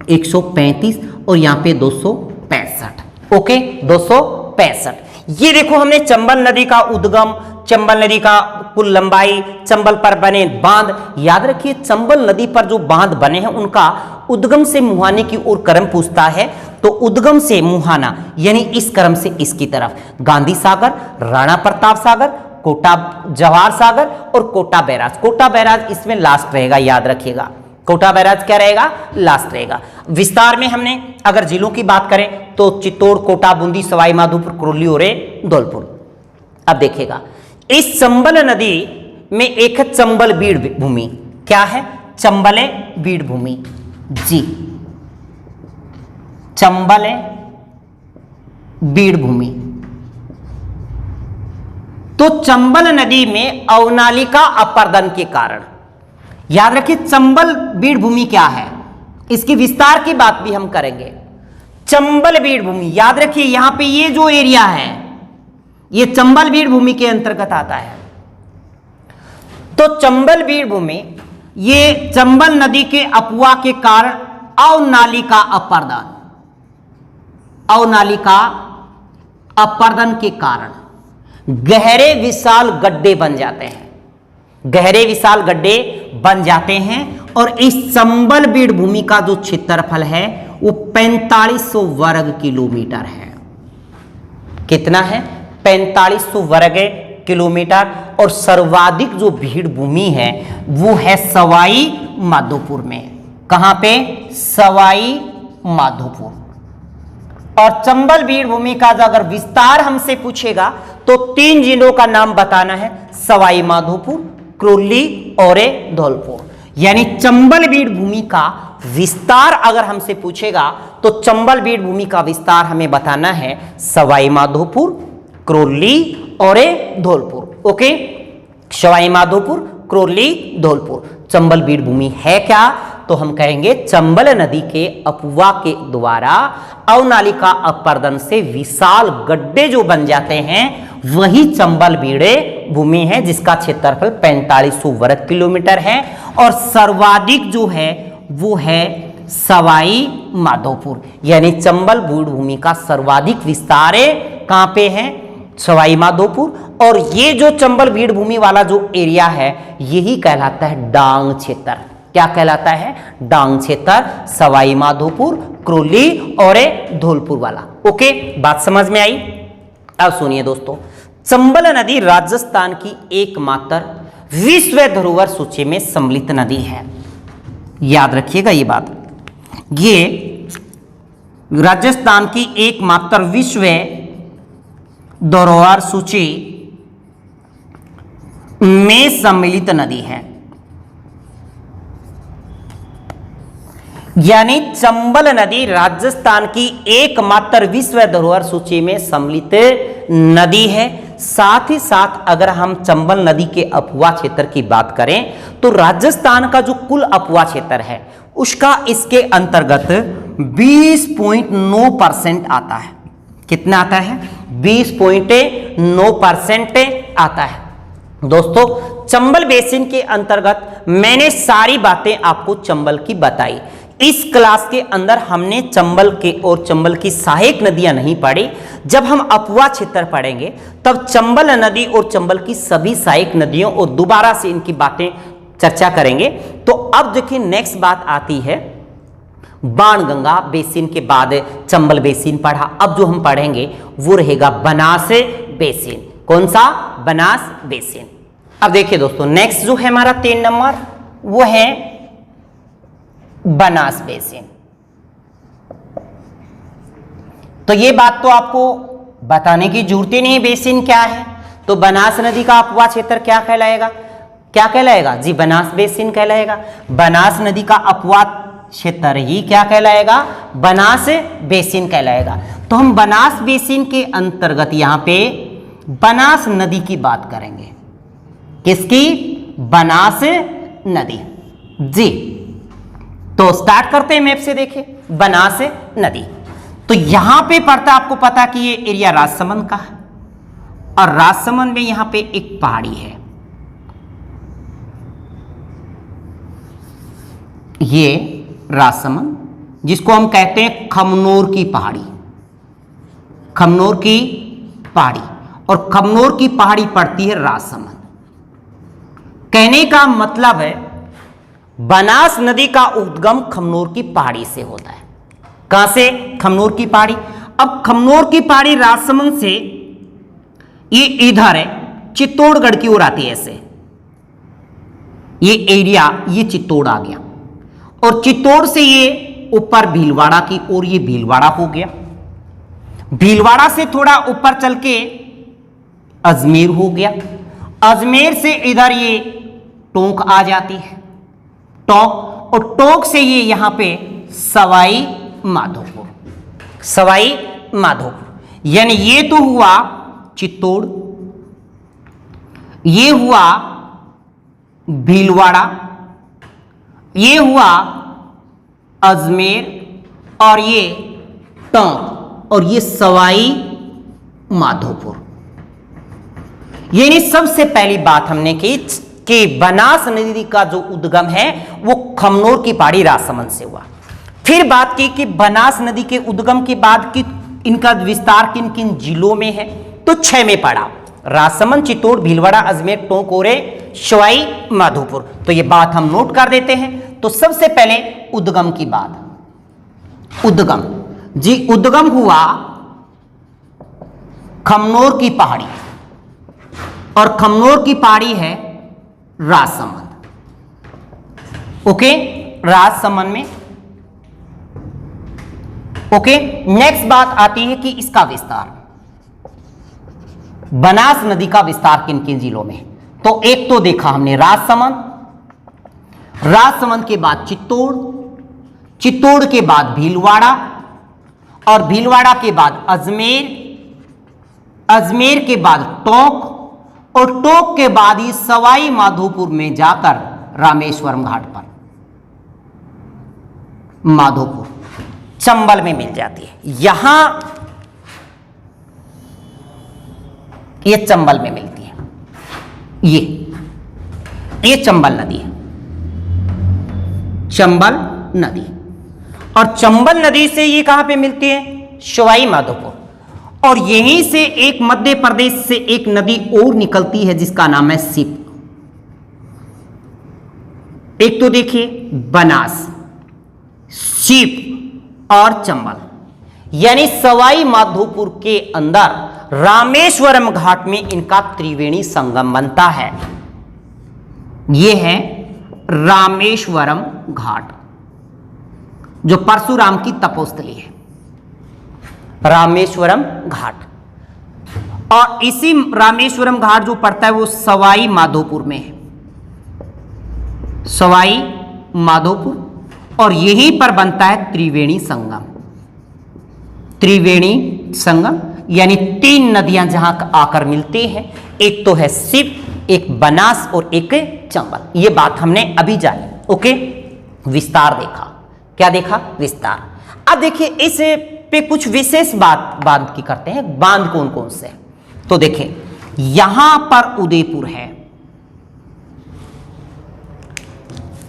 135, और यहां पे 265। ओके, 265। ये देखो, हमने चंबल नदी का उद्गम, चंबल नदी का कुल लंबाई, चंबल पर बने बांध। याद रखिए, चंबल नदी पर जो बांध बने हैं उनका उद्गम से मुहाने की ओर क्रम पूछता है, तो उद्गम से मुहाना यानी इस क्रम से इसकी तरफ गांधी सागर, राणा प्रताप सागर, कोटा जवाहर सागर और कोटा बैराज। कोटा बैराज इसमें लास्ट रहेगा, याद रखिएगा। कोटा बैराज क्या रहेगा? लास्ट रहेगा। विस्तार में हमने अगर जिलों की बात करें तो चित्तौड़, कोटा, बूंदी, सवाई माधोपुर, करौली और धौलपुर। अब देखिएगा, इस चंबल नदी में एक है चंबल बीड़ भूमि। क्या है? चंबल बीड़ भूमि, जी, चंबल बीड़ भूमि। तो चंबल नदी में अवनालिका अपर्दन के कारण, याद रखिए चंबल बीड़ भूमि क्या है, इसकी विस्तार की बात भी हम करेंगे। चंबल बीड़ भूमि, याद रखिए यहां पे ये जो एरिया है ये चंबल बीड़ भूमि के अंतर्गत आता है। तो चंबल बीड़ भूमि ये चंबल नदी के अफवाह के कारण अवनालिका अपर्दन, अवनालिका अपर्दन के कारण गहरे विशाल गड्ढे बन जाते हैं, गहरे विशाल गड्ढे बन जाते हैं। और इस चंबल बीड़ भूमि का जो क्षेत्रफल है वो 4500 वर्ग किलोमीटर है। कितना है? 4500 वर्ग किलोमीटर। और सर्वाधिक जो बीड़ भूमि है वो है सवाई माधोपुर में। कहां पे? सवाई माधोपुर। और चंबल बीड़ भूमि का अगर विस्तार हमसे पूछेगा तो 3 जिलों का नाम बताना है, सवाई माधोपुर, करौली और धौलपुर। यानी चंबल बीड़ भूमि का विस्तार अगर हमसे पूछेगा तो चंबल बीड़ भूमि का विस्तार हमें बताना है सवाई माधोपुर, करौली और धौलपुर। ओके, सवाई माधोपुर, करौली, धौलपुर। चंबल बीड़ भूमि है क्या? तो हम कहेंगे चंबल नदी के अफवाह के द्वारा अवनालिका अपर्दन से विशाल गड्ढे जो बन जाते हैं वही चंबल बीड़ भूमि है, जिसका क्षेत्रफल 4500 वर्ग किलोमीटर है। और सर्वाधिक जो है वो है सवाई माधोपुर। यानी चंबल बीड़ भूमि का सर्वाधिक विस्तार कहां पे है? सवाई माधोपुर, और ये जो चंबल भीड़ भूमि वाला जो एरिया है यही कहलाता है डांग क्षेत्र। क्या कहलाता है? डांग क्षेत्र, सवाई माधोपुर, क्रोली और धौलपुर वाला। ओके, बात समझ में आई? अब सुनिए दोस्तों, चंबल नदी राजस्थान की एकमात्र विश्व धरोहर सूची में सम्मिलित नदी है। याद रखिएगा ये बात, ये राजस्थान की एकमात्र विश्व धरोहर सूची में सम्मिलित नदी है। यानी चंबल नदी राजस्थान की एकमात्र विश्व धरोहर सूची में सम्मिलित नदी है। साथ ही साथ अगर हम चंबल नदी के अपवा क्षेत्र की बात करें तो राजस्थान का जो कुल अपवा क्षेत्र है उसका इसके अंतर्गत 20.9% आता है। कितना आता है? 20.9% आता है। दोस्तों, चंबल बेसिन के अंतर्गत मैंने सारी बातें आपको चंबल की बताई। इस क्लास के अंदर हमने चंबल के और चंबल की सहायक नदियां नहीं पढ़ी। जब हम अपवा क्षेत्र पढ़ेंगे तब चंबल नदी और चंबल की सभी सहायक नदियों और दोबारा से इनकी बातें चर्चा करेंगे। तो अब देखिए नेक्स्ट बात आती है बाणगंगा बेसिन के बाद चंबल बेसिन पढ़ा। अब जो हम पढ़ेंगे वो रहेगा बनास बेसिन। कौन सा? बनास बेसिन। अब देखिए दोस्तों, नेक्स्ट जो है हमारा 3 नंबर वो है बनास बेसिन। तो ये बात तो आपको बताने की जरूरत ही नहीं, बेसिन क्या है। तो बनास नदी का अपवा क्षेत्र क्या कहलाएगा? क्या कहलाएगा जी? बनास बेसिन कहलाएगा। बनास नदी का अपवा क्षेत्र ही क्या कहलाएगा? बनास बेसिन कहलाएगा। तो हम बनास बेसिन के अंतर्गत यहां पे बनास नदी की बात करेंगे। किसकी? बनास नदी जी। तो स्टार्ट करते हैं मैप से। देखिए बनास नदी, तो यहां पे पड़ता, आपको पता कि ये एरिया राजसमंद का है और राजसमंद में यहां पे एक पहाड़ी है, ये राजसमंद, जिसको हम कहते हैं खमनोर की पहाड़ी। खमनोर की पहाड़ी, और खमनोर की पहाड़ी पड़ती है राजसमंद। कहने का मतलब है बनास नदी का उद्गम खमनोर की पहाड़ी से होता है। कहां से? खमनोर की पहाड़ी। अब खमनोर की पहाड़ी राजसमंद से ये इधर है चित्तौड़गढ़ की ओर आती है ऐसे। ये एरिया, ये चित्तौड़ आ गया, और चित्तौड़ से ये ऊपर भीलवाड़ा की ओर, ये भीलवाड़ा हो गया। भीलवाड़ा से थोड़ा ऊपर चल के अजमेर हो गया। अजमेर से इधर ये टोंक आ जाती है, टोंक, और टोंक से ये यहां पे सवाई माधोपुर। सवाई माधोपुर यानी ये तो हुआ चित्तौड़, ये हुआ भीलवाड़ा, ये हुआ अजमेर, और ये टोंक, और ये सवाई माधोपुर। यानी सबसे पहली बात हमने की कि बनास नदी का जो उद्गम है वो खमनोर की पहाड़ी राजसमंद से हुआ। फिर बात की कि बनास नदी के उद्गम के बाद की इनका विस्तार किन किन जिलों में है, तो 6 में पड़ा। राजसमंद, चित्तौड़, भीलवाड़ा, अजमेर, टोंक और सवाई माधोपुर। तो ये बात हम नोट कर देते हैं। तो सबसे पहले उद्गम की बात। उद्गम जी, उद्गम हुआ खमनोर की पहाड़ी, और खमनोर की पहाड़ी है राजसमंद। ओके, राजसमंद में। ओके, नेक्स्ट बात आती है कि इसका विस्तार, बनास नदी का विस्तार किन किन जिलों में। तो एक तो देखा हमने राजसमंद, राजसमंद के बाद चित्तौड़, चित्तौड़ के बाद भीलवाड़ा, और भीलवाड़ा के बाद अजमेर, अजमेर के बाद टोंक, और टोंक के बाद ही सवाई माधोपुर में जाकर रामेश्वरम घाट पर माधोपुर चंबल में मिल जाती है। यहां ये चंबल में मिलती है, ये चंबल नदी है, चंबल नदी। और चंबल नदी से ये कहां पे मिलती है? सवाई माधोपुर। और यहीं से एक मध्य प्रदेश से एक नदी और निकलती है जिसका नाम है सिप। एक तो देखिए बनास, सिप और चंबल, यानी सवाई माधोपुर के अंदर रामेश्वरम घाट में इनका त्रिवेणी संगम बनता है। यह है रामेश्वरम घाट जो परशुराम की तपोस्थली है, रामेश्वरम घाट। और इसी रामेश्वरम घाट जो पड़ता है वो सवाई माधोपुर में है, सवाई माधोपुर, और यहीं पर बनता है त्रिवेणी संगम। त्रिवेणी संगम यानी 3 नदियां जहां आकर मिलती हैं, एक तो है सिप, एक बनास और एक चंबल। ये बात हमने अभी जानी। ओके, विस्तार देखा। क्या देखा? विस्तार। अब देखिए इस पे कुछ विशेष बात बांध की करते हैं। बांध कौन कौन से? तो देखिए यहां पर उदयपुर है।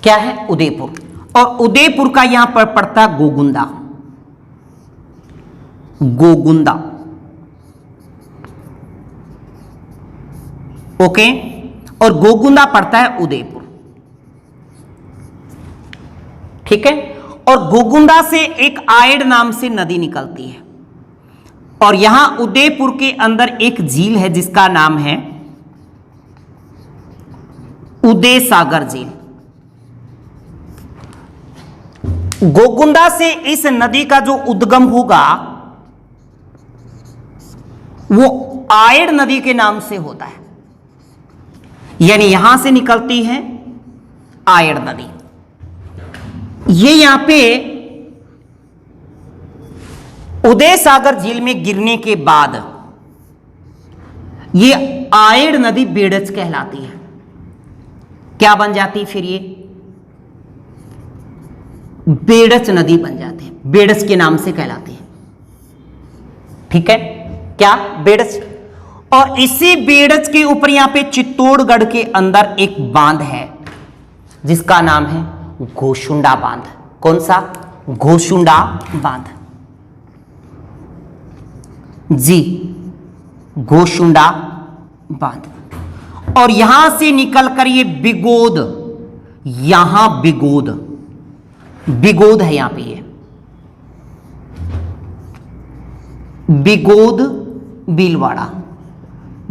क्या है? उदयपुर। और उदयपुर का यहां पर पड़ता गोगुंदा, गोगुंदा। ओके, और गोगुंदा पड़ता है उदयपुर। ठीक है। और गोगुंदा से एक आयड नाम से नदी निकलती है, और यहां उदयपुर के अंदर एक झील है जिसका नाम है उदय सागर झील। गोगुंदा से इस नदी का जो उद्गम होगा वो आयड नदी के नाम से होता है, यानी यहां से निकलती है आयड नदी। ये यहां पे उदय सागर झील में गिरने के बाद ये आयड नदी बेड़च कहलाती है। क्या बन जाती? फिर ये बेड़च नदी बन जाती है, बेड़च के नाम से कहलाती है। ठीक है, क्या? बेड़च। और इसी बेड़च के ऊपर यहां पे चित्तौड़गढ़ के अंदर एक बांध है जिसका नाम है घोशुंडा बांध। कौन सा? घोशुंडा बांध जी, घोशुंडा बांध। और यहां से निकलकर ये बिगोद, यहां बिगोद, बिगोद है यहां पे, ये बिगोद भीलवाड़ा,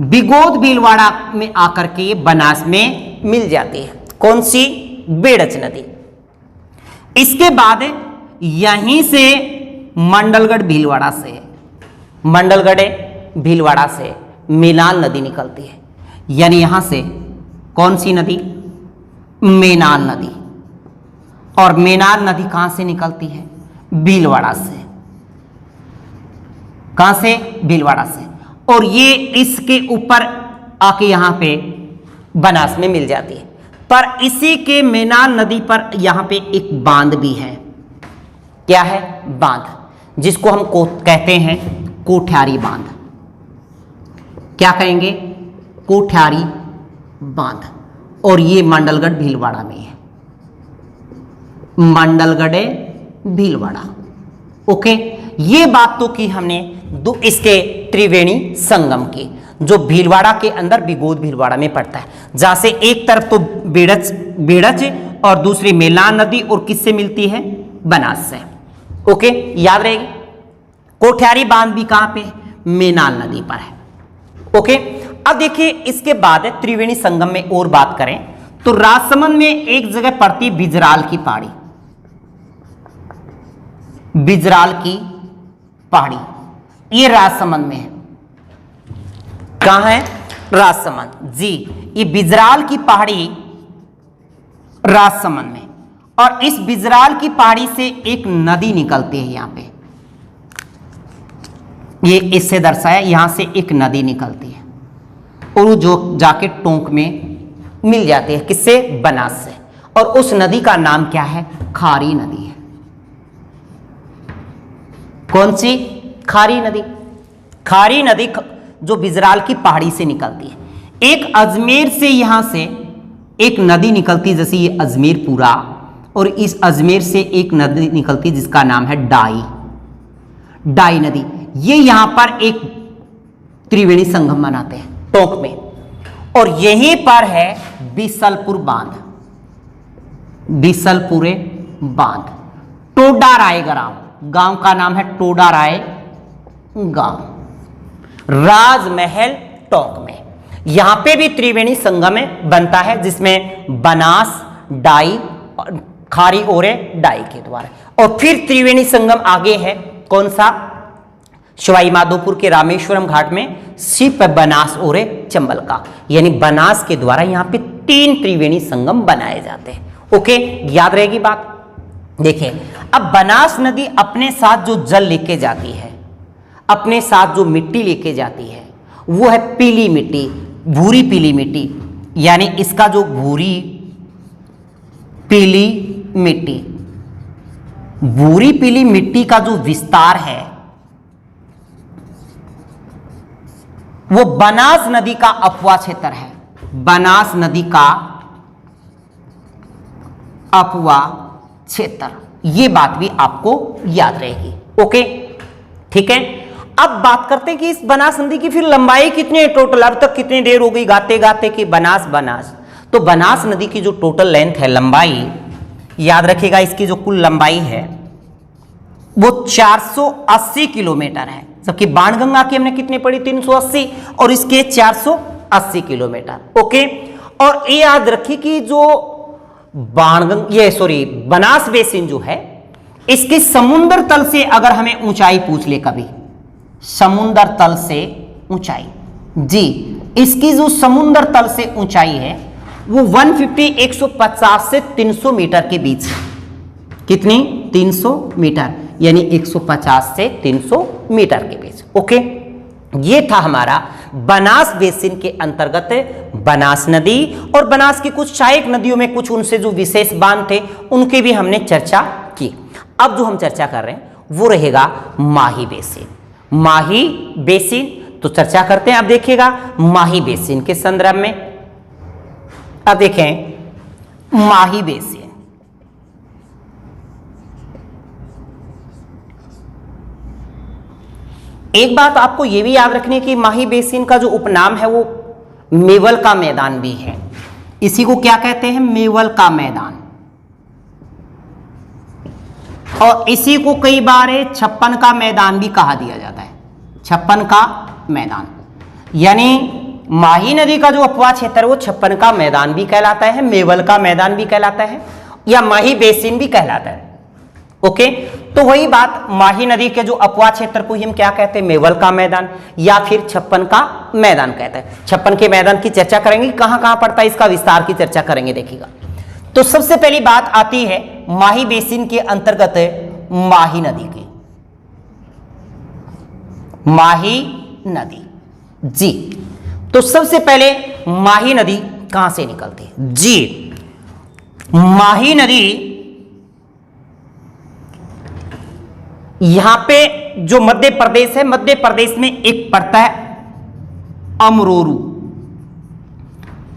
बिगोद भीलवाड़ा में आकर के ये बनास में मिल जाती है। कौन सी? बेड़च नदी। इसके बाद यहीं से मंडलगढ़ भीलवाड़ा से, मंडलगढ़ भीलवाड़ा से मेनाल नदी निकलती है, यानी यहां से कौन सी नदी? मेनाल नदी। और मेनाल नदी कहां से निकलती है? भीलवाड़ा से। कहां से? भीलवाड़ा से। और ये इसके ऊपर आके यहां पे बनास में मिल जाती है। पर इसी के मेनाल नदी पर यहां पे एक बांध भी है। क्या है? बांध, जिसको हम कहते हैं कोठ्यारी बांध। क्या कहेंगे? कोठ्यारी बांध। और ये मंडलगढ़ भीलवाड़ा में है, मंडलगढ़ भीलवाड़ा। ओके, ये बात तो की हमने इसके त्रिवेणी संगम की, जो भीलवाड़ा के अंदर बिगोद भीलवाड़ा में पड़ता है, जहां से एक तरफ तो बेड़च और दूसरी मेनाल नदी, और किससे मिलती है? बनास से। ओके, याद रहेगी। कोठ्यारी बांध भी कहां पे? मेनाल नदी पर है। ओके, अब देखिए इसके बाद त्रिवेणी संगम में और बात करें तो राजसमंद में एक जगह पड़ती बिजराल की पहाड़ी, बिजराल की पहाड़ी, ये राजसमंद में है। कहां है? राजसमंद जी। ये बिजराल की पहाड़ी राजसमंद में, और इस बिजराल की पहाड़ी से एक नदी निकलती है यहां पे, ये इससे दर्शाया, यहां से एक नदी निकलती है और वो जो जाके टोंक में मिल जाती है। किससे? बनास से। और उस नदी का नाम क्या है? खारी नदी है। कौन सी? खारी नदी। खारी नदी जो बिजराल की पहाड़ी से निकलती है। एक अजमेर से यहां से एक नदी निकलती, जैसे ये अजमेर पूरा, और इस अजमेर से एक नदी निकलती जिसका नाम है डाई, डाई नदी। ये यहां पर एक त्रिवेणी संगम बनाते हैं टोंक में, और यहीं पर है बीसलपुर बांध, बीसलपुरे बांध। टोडाराय गांव का नाम है टोडाराय गांव, राजमहल टोंक में। यहां पे भी त्रिवेणी संगम बनता है, जिसमें बनास डाई और खारी ओरे डाई के द्वारा। और फिर त्रिवेणी संगम आगे है कौन सा, सवाई माधोपुर के रामेश्वरम घाट में शिप बनास ओरे चंबल का, यानी बनास के द्वारा यहां पे 3 त्रिवेणी संगम बनाए जाते हैं। ओके, याद रहेगी बात। देखिए, अब बनास नदी अपने साथ जो जल लेके जाती है, अपने साथ जो मिट्टी लेके जाती है, वो है पीली मिट्टी, भूरी पीली मिट्टी, यानी इसका जो भूरी पीली मिट्टी, भूरी पीली मिट्टी का जो विस्तार है वो बनास नदी का अपवा क्षेत्र है, बनास नदी का अपवा क्षेत्र। ये बात भी आपको याद रहेगी। ओके, ठीक है। अब बात करते हैं कि इस बनास नदी की फिर लंबाई कितनी है टोटल। अब तक कितनी देर हो गई गाते गाते कि बनास बनास, तो बनास नदी की जो टोटल लेंथ है, लंबाई, याद रखिएगा इसकी जो कुल लंबाई है वो 480 किलोमीटर है, जबकि बाणगंगा की हमने कितनी पढ़ी 380, और इसके 480 किलोमीटर। ओके, और ये याद रखिए कि जो बनास बेसिन जो है, इसके समुद्र तल से अगर हमें ऊंचाई पूछ ले कभी, समुद्र तल से ऊंचाई, जी, इसकी जो समुद्र तल से ऊंचाई है वो 150 से 300 मीटर के बीच है। कितनी, 300 मीटर, यानी 150 से 300 मीटर के बीच। ओके, ये था हमारा बनास बेसिन के अंतर्गत बनास नदी, और बनास की कुछ सहायक नदियों में कुछ उनसे जो विशेष बांध थे उनकी भी हमने चर्चा की। अब जो हम चर्चा कर रहे हैं वो रहेगा माही बेसिन। माही बेसिन, तो चर्चा करते हैं। अब देखिएगा माही बेसिन के संदर्भ में, अब देखें माही बेसिन। एक बात आपको यह भी याद रखनी है कि माही बेसिन का जो उपनाम है वो मेवल का मैदान भी है। इसी को क्या कहते हैं, मेवल का मैदान, और इसी को कई बार 56 का मैदान भी कहा दिया जाता है, 56 का मैदान। यानी माही नदी का जो अपवा क्षेत्र है वो 56 का मैदान भी कहलाता है, मेवल का मैदान भी कहलाता है, या माही बेसिन भी कहलाता है। ओके, तो वही बात, माही नदी के जो अपवा क्षेत्र को हम क्या कहते हैं, मेवल का मैदान या फिर 56 का मैदान कहते हैं। 56 के मैदान की चर्चा करेंगे, कहां कहां पड़ता है, इसका विस्तार की चर्चा करेंगे, देखिएगा। तो सबसे पहली बात आती है माही बेसिन के अंतर्गत माही नदी की, माही नदी, जी। तो सबसे पहले माही नदी कहां से निकलती है, जी, माही नदी यहां पे जो मध्य प्रदेश है, मध्य प्रदेश में एक पड़ता है अमरोरू,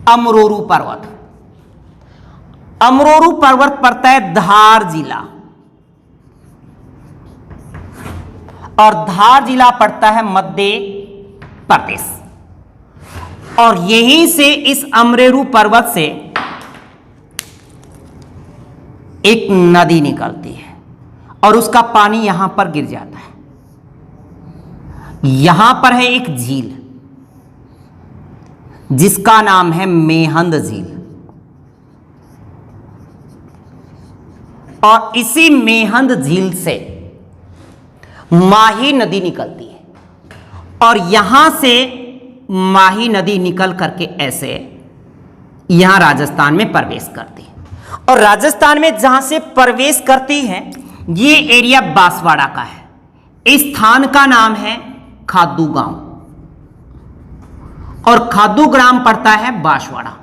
अमरोरू पर्वत, अमरोरू पर्वत पड़ता है धार जिला, और धार जिला पड़ता है मध्य प्रदेश। और यहीं से इस अमरेरू पर्वत से एक नदी निकलती है और उसका पानी यहां पर गिर जाता है। यहां पर है एक झील जिसका नाम है मेहंद झील, और इसी मेहंद झील से माही नदी निकलती है, और यहां से माही नदी निकल करके ऐसे यहां राजस्थान में प्रवेश करती है। और राजस्थान में जहां से प्रवेश करती है ये एरिया बांसवाड़ा का है। इस स्थान का नाम है खादू गांव, और खादू ग्राम पड़ता है बांसवाड़ा।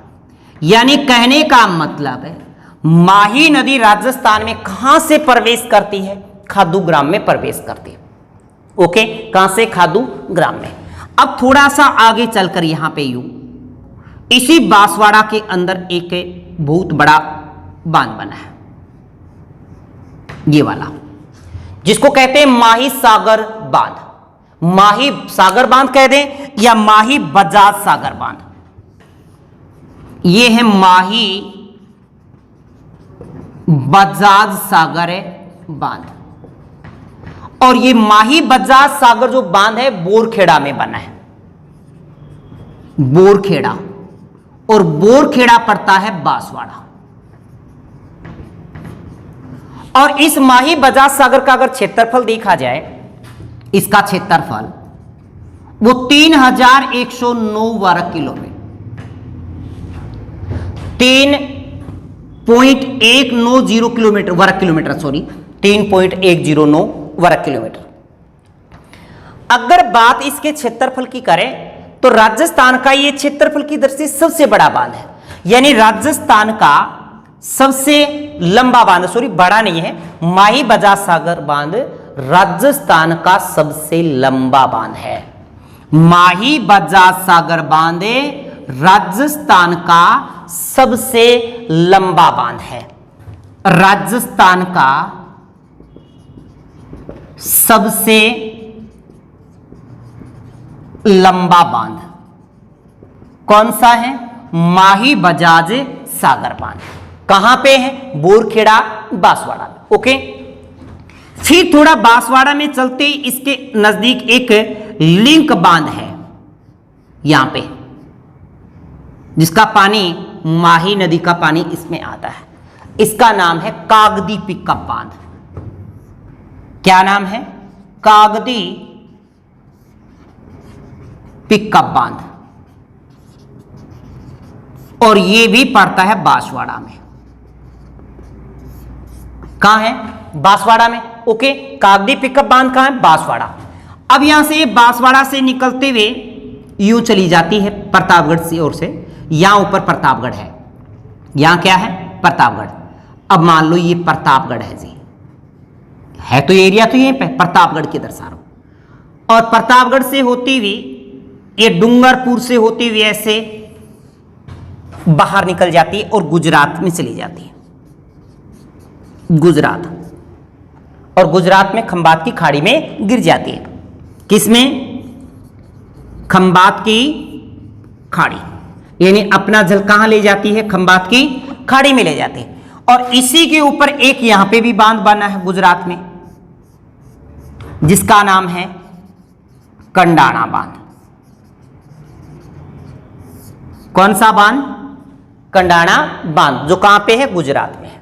यानी कहने का मतलब है माही नदी राजस्थान में कहां से प्रवेश करती है, खादू ग्राम में प्रवेश करती है। ओके, कहां से, खादू ग्राम में। अब थोड़ा सा आगे चलकर यहां पे यूं इसी बांसवाड़ा के अंदर एक बहुत बड़ा बांध बना है, ये वाला, जिसको कहते हैं माही सागर बांध। माही सागर बांध कह दें या माही बजाज सागर बांध। ये है माही बजाज सागर बांध। और ये माही बजाज सागर जो बांध है बोरखेड़ा में बना है, बोरखेड़ा, और बोरखेड़ा पड़ता है बांसवाड़ा। और इस माही बजाज सागर का अगर क्षेत्रफल देखा जाए, इसका क्षेत्रफल वो 3109 वर्ग किलोमीटर, 3.190 किलोमीटर वर्ग किलोमीटर, सॉरी 3.109 वर्ग किलोमीटर। अगर बात इसके क्षेत्रफल की करें तो राजस्थान का यह क्षेत्रफल की दृष्टि से सबसे बड़ा बांध है, यानी राजस्थान का सबसे लंबा बांध, सॉरी बड़ा नहीं है, माही बजाज सागर बांध राजस्थान का सबसे लंबा बांध है। माही बजाज सागर बांध राजस्थान का सबसे लंबा बांध है। राजस्थान का सबसे लंबा बांध कौन सा है? माही बजाज सागर बांध। कहां पे है? बोरखेड़ा बांसवाड़ा। ओके, फिर थोड़ा बांसवाड़ा में चलते इसके नजदीक एक लिंक बांध है यहां पे, जिसका पानी माही नदी का पानी इसमें आता है। इसका नाम है कागदी पिकअप बांध। क्या नाम है? कागदी पिकअप बांध। और ये भी पड़ता है बांसवाड़ा में। कहां है? बांसवाड़ा में। ओके, कागदी पिकअप बांध कहां है? बांसवाड़ा। अब यहां से ये बांसवाड़ा से निकलते हुए यूं चली जाती है प्रतापगढ़ की ओर से। यहां ऊपर प्रतापगढ़ है, यहां क्या है? प्रतापगढ़। अब मान लो ये प्रतापगढ़ है जी, है तो एरिया तो यहीं पे प्रतापगढ़ के दर्शा रहा हूं। और प्रतापगढ़ से होती हुई ये डूंगरपुर से होती हुई ऐसे बाहर निकल जाती है और गुजरात में चली जाती है। गुजरात, और गुजरात में खंबात की खाड़ी में गिर जाती है। किसमें? खंबात की खाड़ी, यानी अपना जल कहां ले जाती है? खंबात की खाड़ी में ले जाती है। और इसी के ऊपर एक यहां पे भी बांध बना है गुजरात में, जिसका नाम है कंडाणा बांध। कौन सा बांध? कंडाणा बांध, जो कहां पे है? गुजरात में है।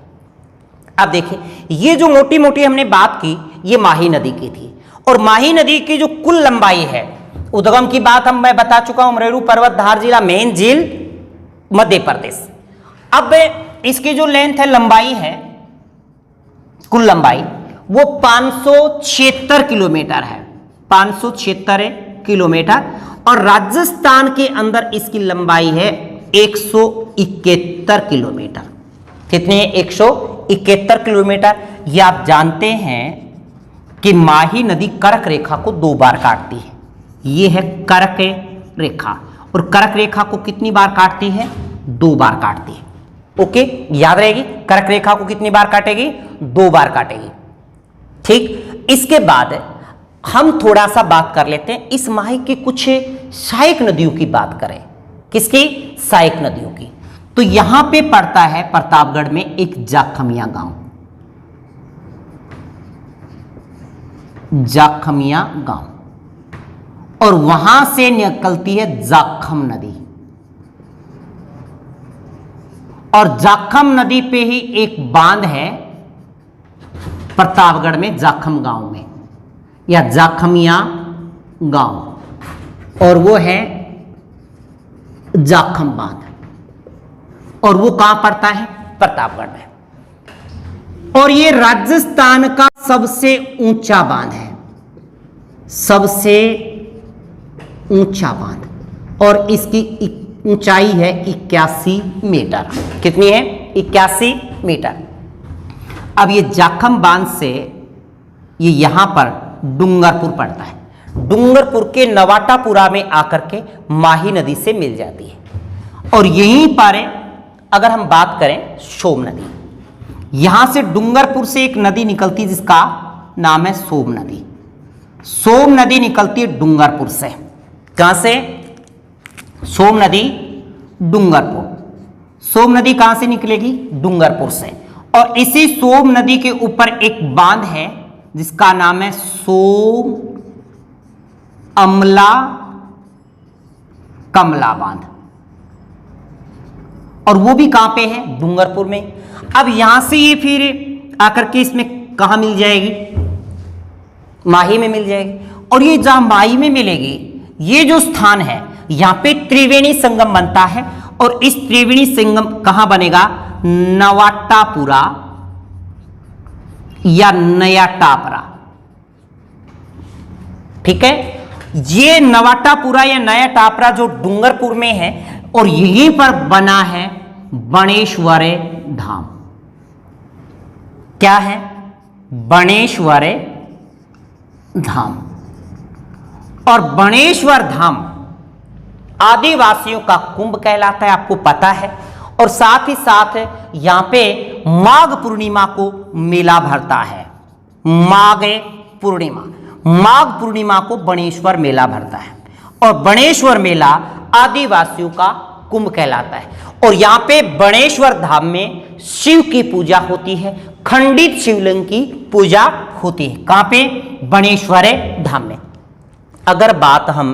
अब देखिए, ये जो मोटी मोटी हमने बात की, ये माही नदी की थी। और माही नदी की जो कुल लंबाई है, उद्गम की बात मैं बता चुका हूं, अमरेरू पर्वत, धार जिला, मेन झील, मध्य प्रदेश। अब इसकी जो लेंथ है, लंबाई है, कुल लंबाई वो 576 किलोमीटर है। 576 किलोमीटर। और राजस्थान के अंदर इसकी लंबाई है 171 किलोमीटर। कितनी है? 171 किलोमीटर। ये आप जानते हैं कि माही नदी कर्क रेखा को 2 बार काटती है। ये है कर्क रेखा, और कर्क रेखा को कितनी बार काटती है? 2 बार काटती है। ओके, याद रहेगी, कर्क रेखा को कितनी बार काटेगी? 2 बार काटेगी। ठीक, इसके बाद हम थोड़ा सा बात कर लेते हैं इस माही की कुछ सहायक नदियों की बात करें। किसकी? सहायक नदियों की। तो यहां पे पड़ता है प्रतापगढ़ में एक जाखमिया गांव, जाखमिया गांव, और वहां से निकलती है जाखम नदी। और जाखम नदी पे ही एक बांध है प्रतापगढ़ में, जाखम गांव में, या जाखमिया गांव, और वो है जाखम बांध। और वो कहां पड़ता है? प्रतापगढ़ में। और ये राजस्थान का सबसे ऊंचा बांध है, सबसे ऊंचा बांध। और इसकी ऊंचाई है 81 मीटर। कितनी है? 81 मीटर। अब ये जाखम बांध से ये यहां पर डूंगरपुर पड़ता है। डूंगरपुर के नवाटापुरा में आकर के माही नदी से मिल जाती है। और यहीं पर अगर हम बात करें सोम नदी, यहां से डूंगरपुर से एक नदी निकलती जिसका नाम है सोम नदी। सोम नदी निकलती है डूंगरपुर से। कहां से? सोम नदी डूंगरपुर। सोम नदी कहां से निकलेगी? डूंगरपुर से। और इसी सोम नदी के ऊपर एक बांध है जिसका नाम है सोम अमला कमला बांध, और वो भी कहां पे है? डूंगरपुर में। अब यहां से ये फिर आकर के इसमें कहां मिल जाएगी? माही में मिल जाएगी। और ये जहां माही में मिलेगी, ये जो स्थान है यहां पे त्रिवेणी संगम बनता है, और इस त्रिवेणी संगम कहां बनेगा? नवाटापुरा या नया टापरा। ठीक है, ये नवाटापुरा या नया टापरा जो डूंगरपुर में है, और यहीं पर बना है बणेश्वर धाम। क्या है? बणेश्वर धाम। और बणेश्वर धाम आदिवासियों का कुंभ कहलाता है, आपको पता है। और साथ ही साथ यहां पे माघ पूर्णिमा को मेला भरता है। माघ पूर्णिमा को बणेश्वर मेला भरता है, और बणेश्वर मेला आदिवासियों का कुंभ कहलाता है। और यहां पे बणेश्वर धाम में शिव की पूजा होती है, खंडित शिवलिंग की पूजा होती है। कहां पे? बणेश्वर धाम में। अगर बात हम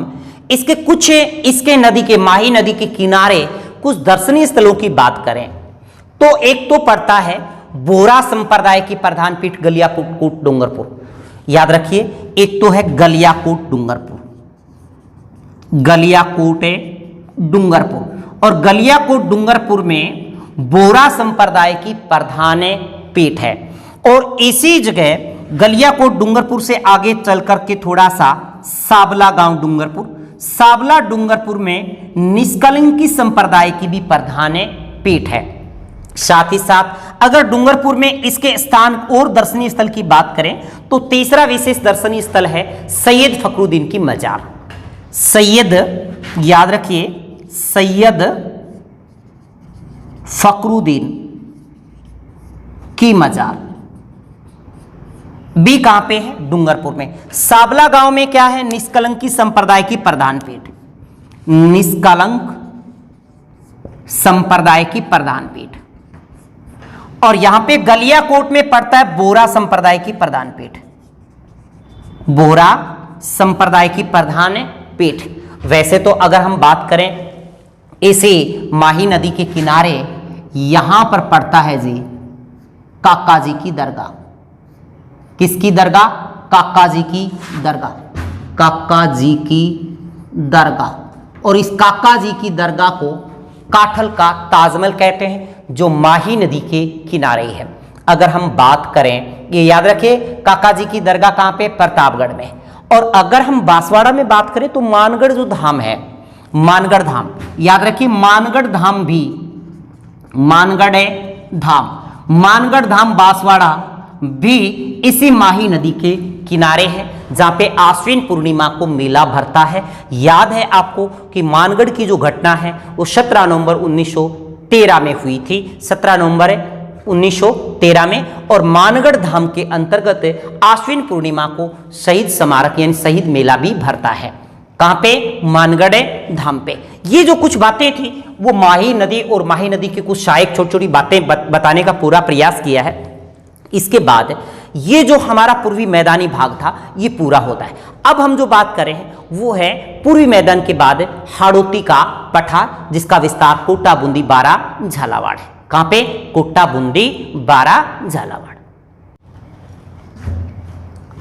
इसके नदी के, माही नदी के किनारे कुछ दर्शनीय स्थलों की बात करें तो एक तो पड़ता है बोरा संप्रदाय की प्रधान पीठ गलियाकोट डूंगरपुर। याद रखिए, एक तो है गलियाकोट डूंगरपुर, गलियाकोट डूंगरपुर। और गलियाकोट डूंगरपुर में बोरा संप्रदाय की प्रधान पीठ है। और इसी जगह गलियाकोट डूंगरपुर से आगे चल करके थोड़ा सा साबला गांव डूंगरपुर, साबला डूंगरपुर में निष्कलंकी संप्रदाय की भी प्रधान पीठ है। साथ ही साथ अगर डूंगरपुर में इसके स्थान और दर्शनीय स्थल की बात करें तो तीसरा विशेष दर्शनीय स्थल है सैयद फखरुद्दीन की मजार। सैयद, याद रखिए, सैयद फखरुद्दीन की मजार भी कहां पे है? डूंगरपुर में। साबला गांव में क्या है? निष्कलंकी संप्रदाय की प्रधान पीठ, निष्कलंक संप्रदाय की प्रधान पीठ। और यहां पे गलियाकोट में पड़ता है बोरा संप्रदाय की प्रधान पीठ, बोरा संप्रदाय की प्रधान पीठ। वैसे तो अगर हम बात करें इसे माही नदी के किनारे, यहां पर पड़ता है जी काका जी की दरगाह। किसकी दरगाह? काका जी की दरगाह, काका जी की दरगाह। और इस काका जी की दरगाह को काठल का ताजमहल कहते हैं, जो माही नदी के किनारे है। अगर हम बात करें, ये याद रखिए, काका जी की दरगाह कहां पे? प्रतापगढ़ में। और अगर हम बांसवाड़ा में बात करें तो मानगढ़ जो धाम है, मानगढ़ धाम, याद रखिए, मानगढ़ धाम भी, मानगढ़ धाम बांसवाड़ा भी इसी माही नदी के किनारे है, जहां पे आश्विन पूर्णिमा को मेला भरता है। याद है आपको कि मानगढ़ की जो घटना है वो 17 नवंबर 1913 में हुई थी, 17 नवंबर 1913 में। और मानगढ़ धाम के अंतर्गत आश्विन पूर्णिमा को शहीद स्मारक यानी शहीद मेला भी भरता है। कहां पे? मानगढ़ धाम पे। ये जो कुछ बातें थी वो माही नदी और माही नदी की कुछ सहायक छोटी छोटी बातें बताने का पूरा प्रयास किया है। इसके बाद ये जो हमारा पूर्वी मैदानी भाग था ये पूरा होता है। अब हम जो बात करें वो है पूर्वी मैदान के बाद हाड़ौती का पठार, जिसका विस्तार कोटा बूंदी बारा झालावाड़ है। कहां पे? कोटा बूंदी बारा झालावाड़।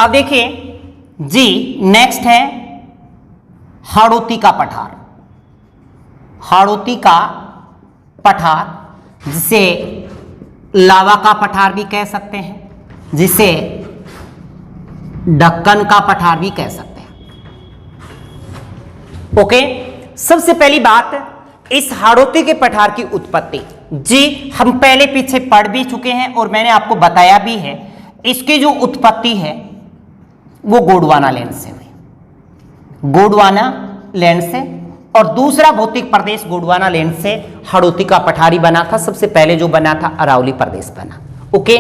अब देखिए जी, नेक्स्ट है हाड़ौती का पठार। हाड़ौती का पठार, जिसे लावा का पठार भी कह सकते हैं, जिसे ढक्कन का पठार भी कह सकते हैं। ओके, सबसे पहली बात, इस हाड़ौती के पठार की उत्पत्ति जी हम पहले पीछे पढ़ भी चुके हैं और मैंने आपको बताया भी है। इसकी जो उत्पत्ति है वो गोंडवाना लैंड से हुई, गोंडवाना लैंड से। और दूसरा भौतिक प्रदेश गोंडवाना लैंड से हाड़ौती का पठारी बना था। सबसे पहले जो बना था अरावली प्रदेश बना। ओके,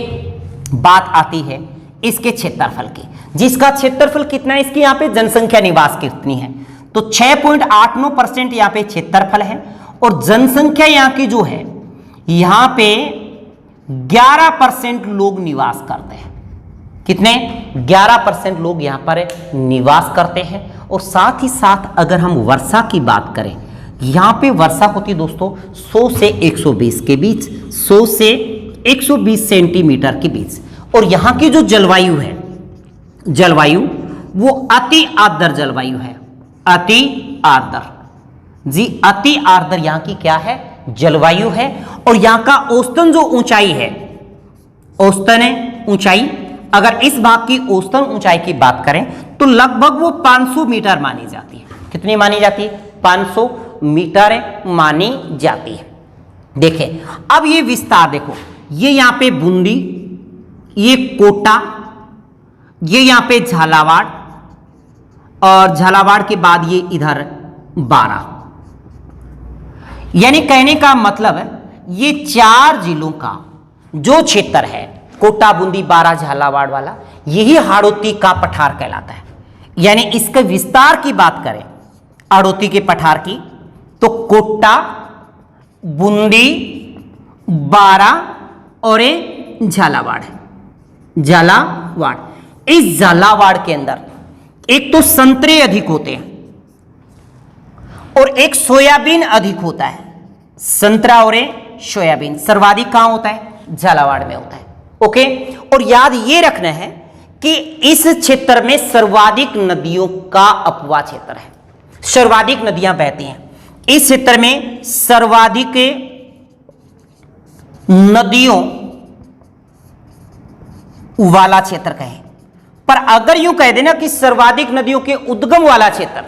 बात आती है इसके क्षेत्रफल की, जिसका क्षेत्रफल कितना है, इसकी यहाँ पे जनसंख्या निवास कितनी है, तो 6.89% यहाँ पे क्षेत्रफल है और जनसंख्या यहाँ की जो है यहाँ पे 11% लोग निवास करते हैं। कितने? 11% लोग यहाँ पर निवास करते हैं। और साथ ही साथ अगर हम वर्षा की बात करें, यहाँ पे वर्षा होती है दोस्तों 100 से 120 के बीच, 100 से 120 सेंटीमीटर के बीच। और यहाँ की जो जलवायु है, जलवायु वो अति आर्द्र जलवायु है, अति आर्द्र जी, अति आर्द्र यहाँ की क्या है, जलवायु है। और यहाँ का औसतन जो ऊंचाई है, औसतन है ऊंचाई, अगर इस भाग की औसतन ऊंचाई की बात करें तो लगभग वो 500 मीटर मानी जाती है। कितनी मानी जाती है? 500 मीटर मानी जाती है। देखें अब ये विस्तार देखो, ये यहां पे बूंदी, ये कोटा, ये यहां पे झालावाड़, और झालावाड़ के बाद ये इधर बारा। यानी कहने का मतलब है ये 4 जिलों का जो क्षेत्र है, कोटा, बूंदी, बारा, झालावाड़ वाला, यही हाड़ौती का पठार कहलाता है। यानी इसके विस्तार की बात करें हाड़ौती के पठार की, तो कोटा, बूंदी, बारा और झालावाड़ है, झालावाड़। इस झालावाड़ के अंदर एक तो संतरे अधिक होते हैं और एक सोयाबीन अधिक होता है। संतरा और सोयाबीन सर्वाधिक कहां होता है? झालावाड़ में होता है। ओके, और याद ये रखना है कि इस क्षेत्र में सर्वाधिक नदियों का अपवा क्षेत्र है, सर्वाधिक नदियां बहती हैं इस क्षेत्र में, सर्वाधिक नदियों वाला क्षेत्र कहें। पर अगर यूं कह देना कि सर्वाधिक नदियों के उद्गम वाला क्षेत्र,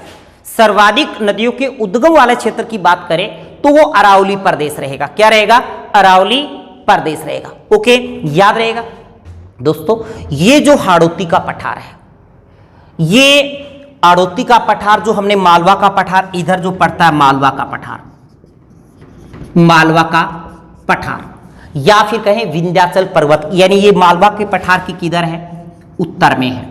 सर्वाधिक नदियों के उद्गम वाले क्षेत्र की बात करें तो वो अरावली प्रदेश रहेगा। क्या रहेगा? अरावली प्रदेश रहेगा। ओके, याद रहेगा दोस्तों। ये जो हाड़ौती का पठार है, ये हाड़ौती का पठार जो हमने मालवा का पठार, इधर जो पड़ता है मालवा का पठार, मालवा का पठार, या फिर कहें विंध्याचल पर्वत, यानी ये मालवा के पठार की किधर है? उत्तर में है,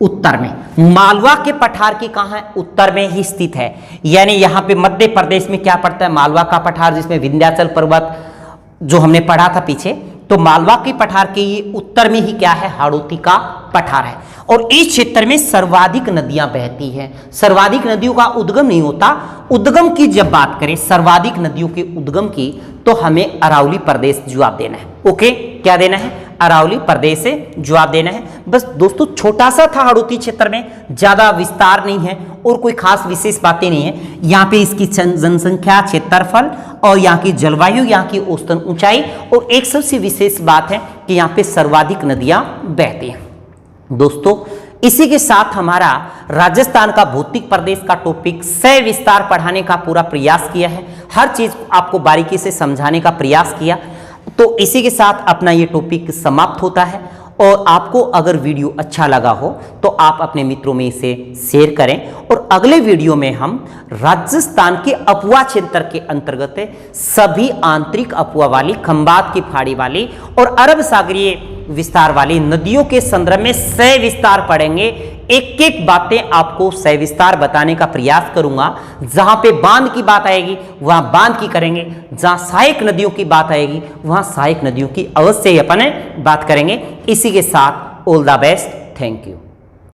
उत्तर में। मालवा के पठार की कहां है? उत्तर में ही स्थित है। यानी यहां पे मध्य प्रदेश में क्या पड़ता है? मालवा का पठार, जिसमें विंध्याचल पर्वत जो हमने पढ़ा था पीछे, तो मालवा के पठार के ये उत्तर में ही क्या है? हाड़ौती का पठार है। और इस क्षेत्र में सर्वाधिक नदियां बहती हैं। सर्वाधिक नदियों का उद्गम नहीं होता। उद्गम की जब बात करें, सर्वाधिक नदियों के उद्गम की, तो हमें अरावली प्रदेश जवाब देना है। ओके, क्या देना है? अरावली प्रदेश से जवाब देना है। बस दोस्तों, छोटा सा था हाड़ौती क्षेत्र में, ज्यादा विस्तार नहीं है और कोई खास विशेष बातें नहीं है। यहाँ पे इसकी जनसंख्या, क्षेत्रफल और यहाँ की जलवायु, यहाँ की औसतन ऊंचाई, और एक सबसे विशेष बात है कि यहाँ पे सर्वाधिक नदियां बहती हैं। दोस्तों, इसी के साथ हमारा राजस्थान का भौतिक प्रदेश का टॉपिक सविस्तार पढ़ाने का पूरा प्रयास किया है। हर चीज आपको बारीकी से समझाने का प्रयास किया। तो इसी के साथ अपना ये टॉपिक समाप्त होता है। और आपको अगर वीडियो अच्छा लगा हो तो आप अपने मित्रों में इसे शेयर करें। और अगले वीडियो में हम राजस्थान के अपवा क्षेत्र के अंतर्गत सभी आंतरिक अपवा वाली, खंबात की फाड़ी वाली और अरब सागरीय विस्तार वाली नदियों के संदर्भ में सविस्तार पढ़ेंगे। एक एक बातें आपको सविस्तार बताने का प्रयास करूंगा। जहां पे बांध की बात आएगी वहां बांध की करेंगे, जहां सहायक नदियों की बात आएगी वहां सहायक नदियों की अवश्य ही अपन बात करेंगे। इसी के साथ all the best, thank you.